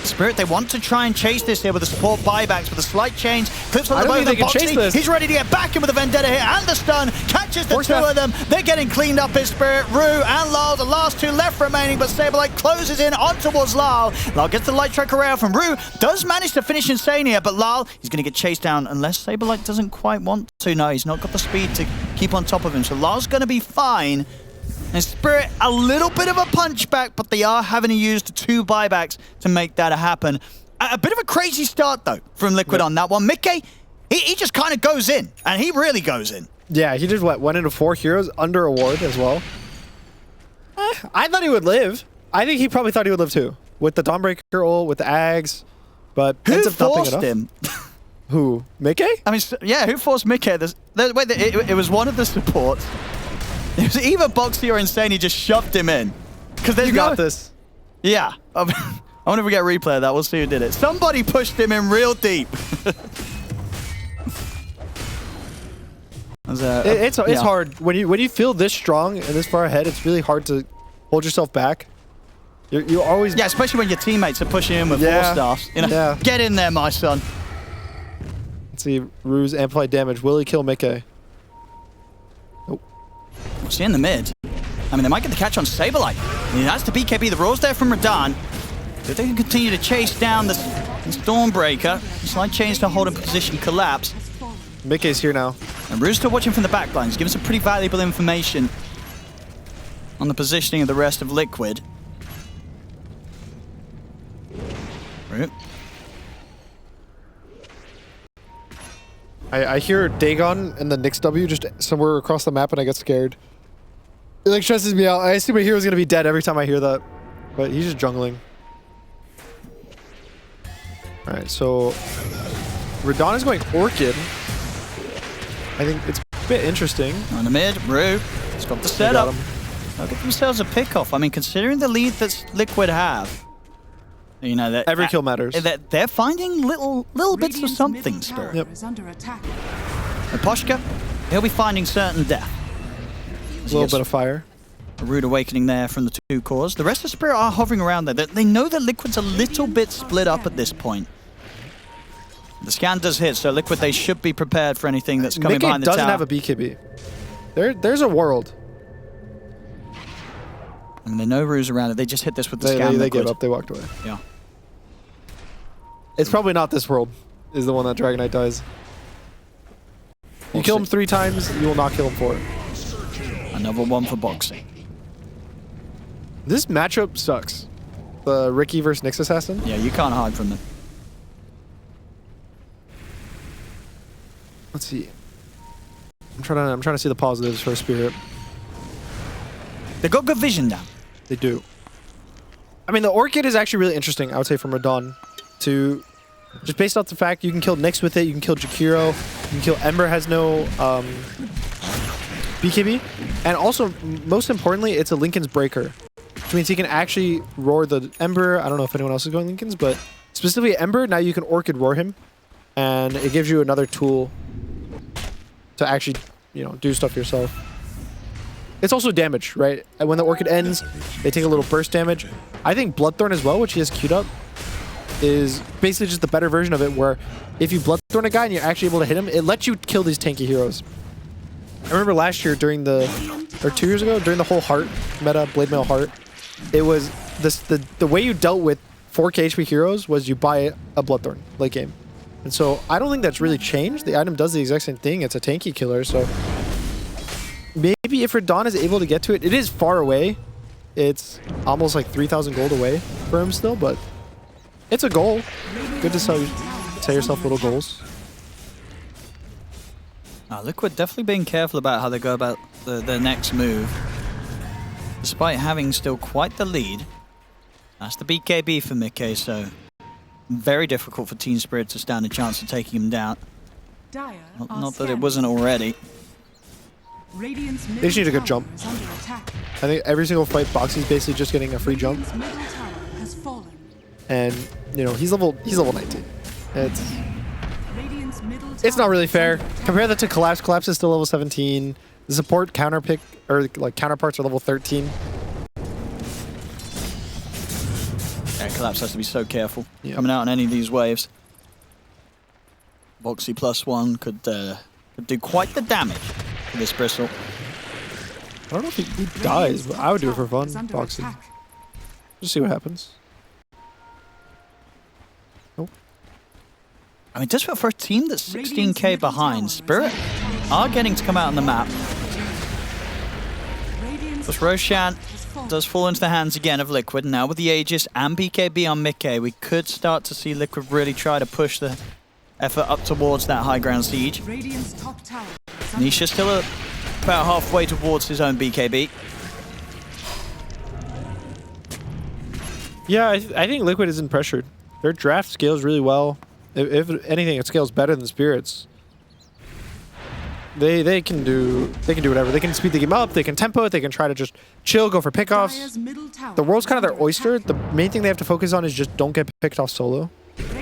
Spirit, they want to try and chase this here with the support buybacks with a slight change. Clips on the both of Boxy. He's ready to get back in with the Vendetta here and the stun. Catches the 2 of them. They're getting cleaned up, his Spirit. Rue and Lyle, the last 2 left remaining, but Saberlight closes in on towards Lyle. Lyle gets the light track around from Rue. Does manage to finish Insania, but Lyle, he's going to get chased down unless Saberlight doesn't quite want to. No, he's not got the speed to keep on top of him. So Lyle's going to be fine. And Spirit, a little bit of a punchback, but they are having to use the 2 buybacks to make that happen. A bit of a crazy start, though, from Liquid on that one. Mickey, he just kind of goes in, and he really goes in. Yeah, he just went into 4 heroes under a ward as well. I thought he would live. I think he probably thought he would live too. With the Dawnbreaker ult, with the Ags, but ends up dumping it off. him? Who? Mickey? I mean, yeah, who forced Mickey? It was one of the supports. It was either Boxy or Insane. He just shoved him in. You got this. Yeah. I wonder if we get a replay of that. We'll see who did it. Somebody pushed him in real deep. It's hard when you feel this strong and this far ahead. It's really hard to hold yourself back. You always... Yeah, especially when your teammates are pushing in with 4-stars. You know, Yeah. get in there, my son. Let's see. Ruse amplified damage. Will he kill Mickey? Nope. What's he in the mid? I mean, they might get the catch on Saberlight. I mean, that's the BKB. The roar's there from Radahn. If they can continue to chase down the Stormbreaker, slight change to hold in position collapse. Mickey's here now. And Ruse still watching from the back lines, giving some pretty valuable information on the positioning of the rest of Liquid. Right. I hear Dagon and the Nyx W just somewhere across the map and I get scared. It like stresses me out. I assume my hero's gonna be dead every time I hear that. But he's just jungling. Alright, so Radahn is going Orchid. I think it's a bit interesting. On the mid, Rue. It's got the setup. They'll get themselves a pick-off. I mean, considering the lead that Liquid have, you know, that every kill matters. They're finding little bits of Radiant's something, middle Spirit. tower is under attack. And Poshka, he'll be finding certain death. A little bit of fire. A rude awakening there from the 2 cores. The rest of Spirit are hovering around there. They know that Liquid's a little bit split up at this point. The scan does hit, so Liquid, they should be prepared for anything that's coming Mickey behind the tower. doesn't have a BKB. There's a world. I mean, they know Rue's around it. They just hit this with the scan. They Liquid. gave up. They walked away. Yeah. It's probably not this world, is the one that Dragon Knight dies. You kill him 3 times, you will not kill him 4. Another one for boxing. This matchup sucks. The Ricky versus Nyx Assassin. Yeah, you can't hide from them. Let's see. I'm trying to see the positives for Spirit. They've got good vision now. They do. I mean, the Orchid is actually really interesting, I would say, from Radahn. To just based off the fact you can kill Nyx with it, you can kill Jakiro, you can kill Ember, has no BKB, and also most importantly, it's a Linken's Breaker, which means he can actually roar the Ember. I don't know if anyone else is going Linken's, but specifically Ember. Now you can Orchid roar him, and it gives you another tool to actually, you know, do stuff yourself. It's also damage, right? And when the Orchid ends, they take a little burst damage. I think Bloodthorn as well, which he has queued up, is basically just the better version of it, where if you Bloodthorn a guy and you're actually able to hit him, it lets you kill these tanky heroes. I remember last year during the, or 2 years ago, during the whole Heart meta, Blade Mail Heart, it was this, the way you dealt with 4k HP heroes was you buy a Bloodthorn late game. And so I don't think that's really changed. The item does the exact same thing. It's a tanky killer, so maybe if Radahn is able to get to it, it is far away. It's almost like 3,000 gold away for him still, but it's a goal. Good to set yourself little goals. Liquid definitely being careful about how they go about their next move. Despite having still quite the lead. That's the BKB for Mickey, so very difficult for Team Spirit to stand a chance of taking him down. Dire Not that it wasn't already. Radiant's They just need a good jump. is under attack. I think every single fight, Boxy's basically just getting a free jump. Radiant's middle tower has fallen. And, you know, he's level 19. Radiant's middle It's not tower really is fair. under attack. Compare that to Collapse. Collapse is still level 17. The support counter pick, or like counterparts, are level 13. Yeah, Collapse has to be so careful Yeah. coming out on any of these waves. Boxy +1 could do quite the damage for this Bristle. I don't know if he dies, but I would do it for fun. Is under Boxing. attack. Just see what happens. I mean, just for a team that's 16k behind, Spirit are getting to come out on the map. Plus Roshan does fall into the hands again of Liquid. Now with the Aegis and BKB on Mickey, we could start to see Liquid really try to push the effort up towards that high ground siege. Radiant's top tower is under Nisha still about halfway towards his own BKB. Yeah, I think Liquid isn't pressured. Their draft scales really well. If anything, it scales better than Spirits. They can do whatever. They can speed the game up. They can tempo it. They can try to just chill, go for pickoffs. Dire's middle tower The world's is kind of their under oyster. attack. The main thing they have to focus on is just don't get picked off solo.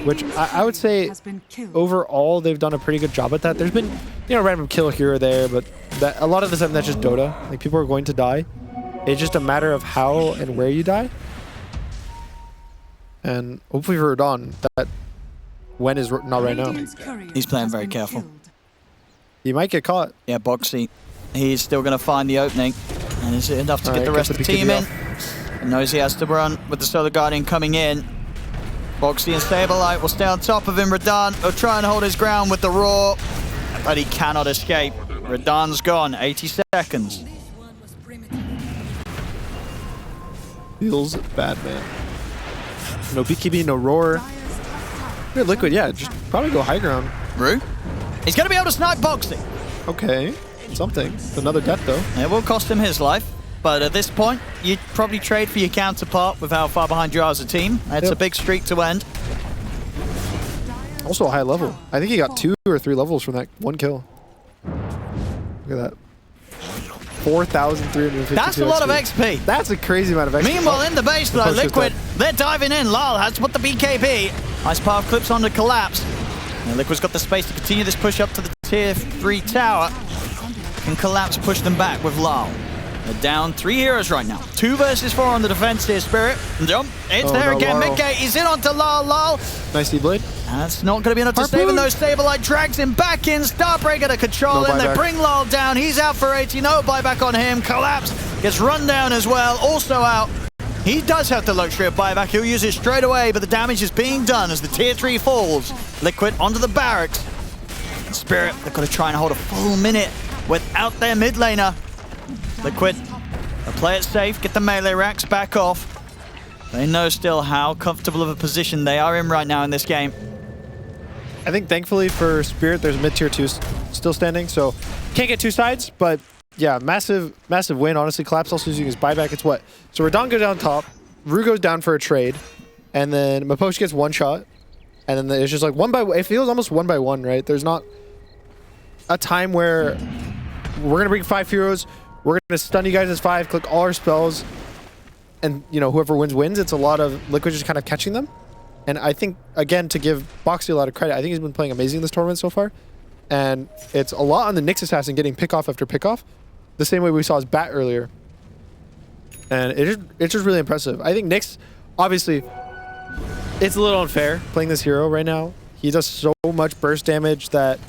Which Radiant's I would say has been killed. overall they've done a pretty good job at that. There's been, you know, random kill here or there, but that, a lot of the time that's just Dota. Like, people are going to die. It's just a matter of how and where you die. And hopefully for Radon, that when is not right now. Radiant's courier He's playing has very been careful. killed. He might get caught. Yeah, Boxy. He's still going to find the opening. And is it enough to get the rest of the team in? And knows he has to run with the Solar Guardian coming in. Boxy and Saberlight will stay on top of him. Radon will try and hold his ground with the Roar, but he cannot escape. Radon's gone. 80 seconds. Feels bad, man. No BKB, no Roar. Good Liquid, yeah, just probably go high ground. Rue? He's going to be able to snipe Boxy. Okay, something. Another death, though. It will cost him his life, but at this point, you'd probably trade for your counterpart with how far behind you are as a team. It's a big streak to end. Also a high level. I think he got 2 or 3 levels from that one kill. Look at that. 4,352 That's a lot of XP. XP. That's a crazy amount of XP. Meanwhile, in the base, though, Poker's Liquid, dead. they're diving in. Lal has to put the BKB. Nice path clips on to collapse. And Liquid's got the space to continue this push up to the tier 3 tower. Can collapse push them back with Lal. They're down 3 heroes right now. 2 versus 4 on the defense here, Spirit. Jump. It's there no, again. Laurel. Midgate, he's in onto Lal. Lal. Nice D-Blade. That's not going to be enough to Harpoon. save him, though. Saberlight drags him back in. Starbreaker to control No him. They buyback. bring Lal down. He's out for 80. No buyback on him. Collapse gets run down as well. Also out. He does have the luxury of buyback. He'll use it straight away, but the damage is being done as the tier 3 falls. Liquid onto the barracks. Spirit, they've got to try and hold a full minute without their mid laner. Liquid, they'll play it safe, get the melee racks back off. They know still how comfortable of a position they are in right now in this game. I think thankfully for Spirit, there's mid tier 2 still standing, so can't get 2 sides, but yeah, massive win. Honestly, Collapse also using his buyback. It's what? So Radon goes down top, Rue goes down for a trade, and then Mapoche gets 1 shot, and then it's just like it feels almost 1 by 1, right? There's not a time where we're gonna bring 5 heroes, we're gonna stun you guys as 5, click all our spells, and you know, whoever wins. It's a lot of Liquid just kind of catching them. And I think, again, to give Boxy a lot of credit, I think he's been playing amazing this tournament so far. And it's a lot on the Nyx Assassin getting pick-off after pick-off, the same way we saw his Bat earlier. And it's just really impressive. I think Nyx, obviously, it's a little unfair playing this hero right now. He does so much burst damage that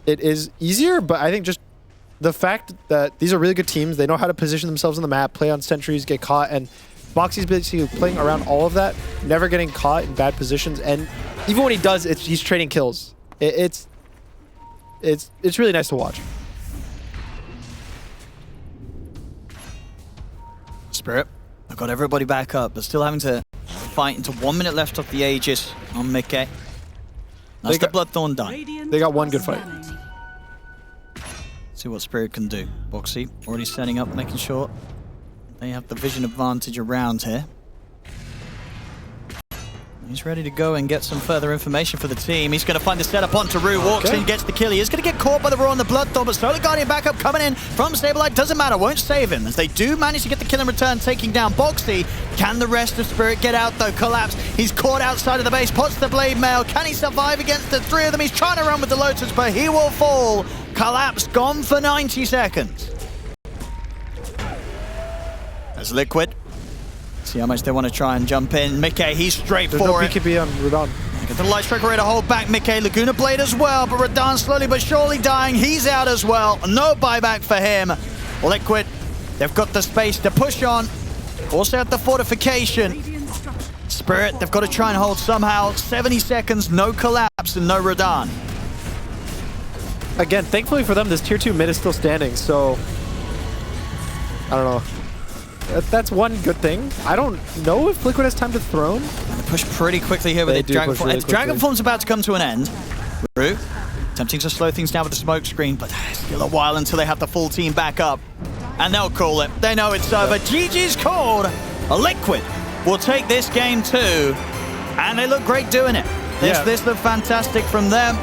it is easier, but I think just the fact that these are really good teams, they know how to position themselves on the map, play on sentries, get caught, and Boxy's basically playing around all of that, never getting caught in bad positions, and even when he does, he's trading kills. It's really nice to watch. Spirit, I've got everybody back up, but still having to fight into 1 minute left off the Aegis on Mickey. That's the Bloodthorn done. They got one good fight. See what Spirit can do. Boxy already setting up, making sure they have the vision advantage around here. He's ready to go and get some further information for the team. He's going to find the setup onto Rue. Walks in, gets the kill. He is going to get caught by the Roar on the Bloodthorn, but Solar Guardian backup coming in from Saberlight. Doesn't matter, won't save him. As they do manage to get the kill in return, taking down Boxy. Can the rest of Spirit get out, though? Collapse. He's caught outside of the base, puts the Blade Mail. Can he survive against the 3 of them? He's trying to run with the Lotus, but he will fall. Collapse gone for 90 seconds. As Liquid. See how much they want to try and jump in. Mickey, he's straight There's for no it. BKB on Radon. Get the Light Striker ready to hold back Mickey. Laguna Blade as well, but Radon slowly but surely dying. He's out as well. No buyback for him. Liquid, they've got the space to push on. Also have the fortification. Spirit, they've got to try and hold somehow. 70 seconds, no collapse and no Radon. Again, thankfully for them, this tier 2 mid is still standing, so I don't know. That's one good thing. I don't know if Liquid has time to throne. And they push pretty quickly here with the Dragon Form. Dragon Form's about to come to an end. Rue, attempting to slow things down with the smoke screen, but still a while until they have the full team back up. And they'll call it. They know it's over. GG's called. Liquid will take this game too. And they look great doing it. This looked fantastic from them.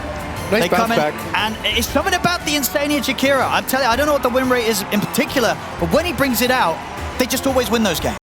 Nice they come in, back. and it's something about the Insania Jakira. I'm telling you, I don't know what the win rate is in particular, but when he brings it out, they just always win those games.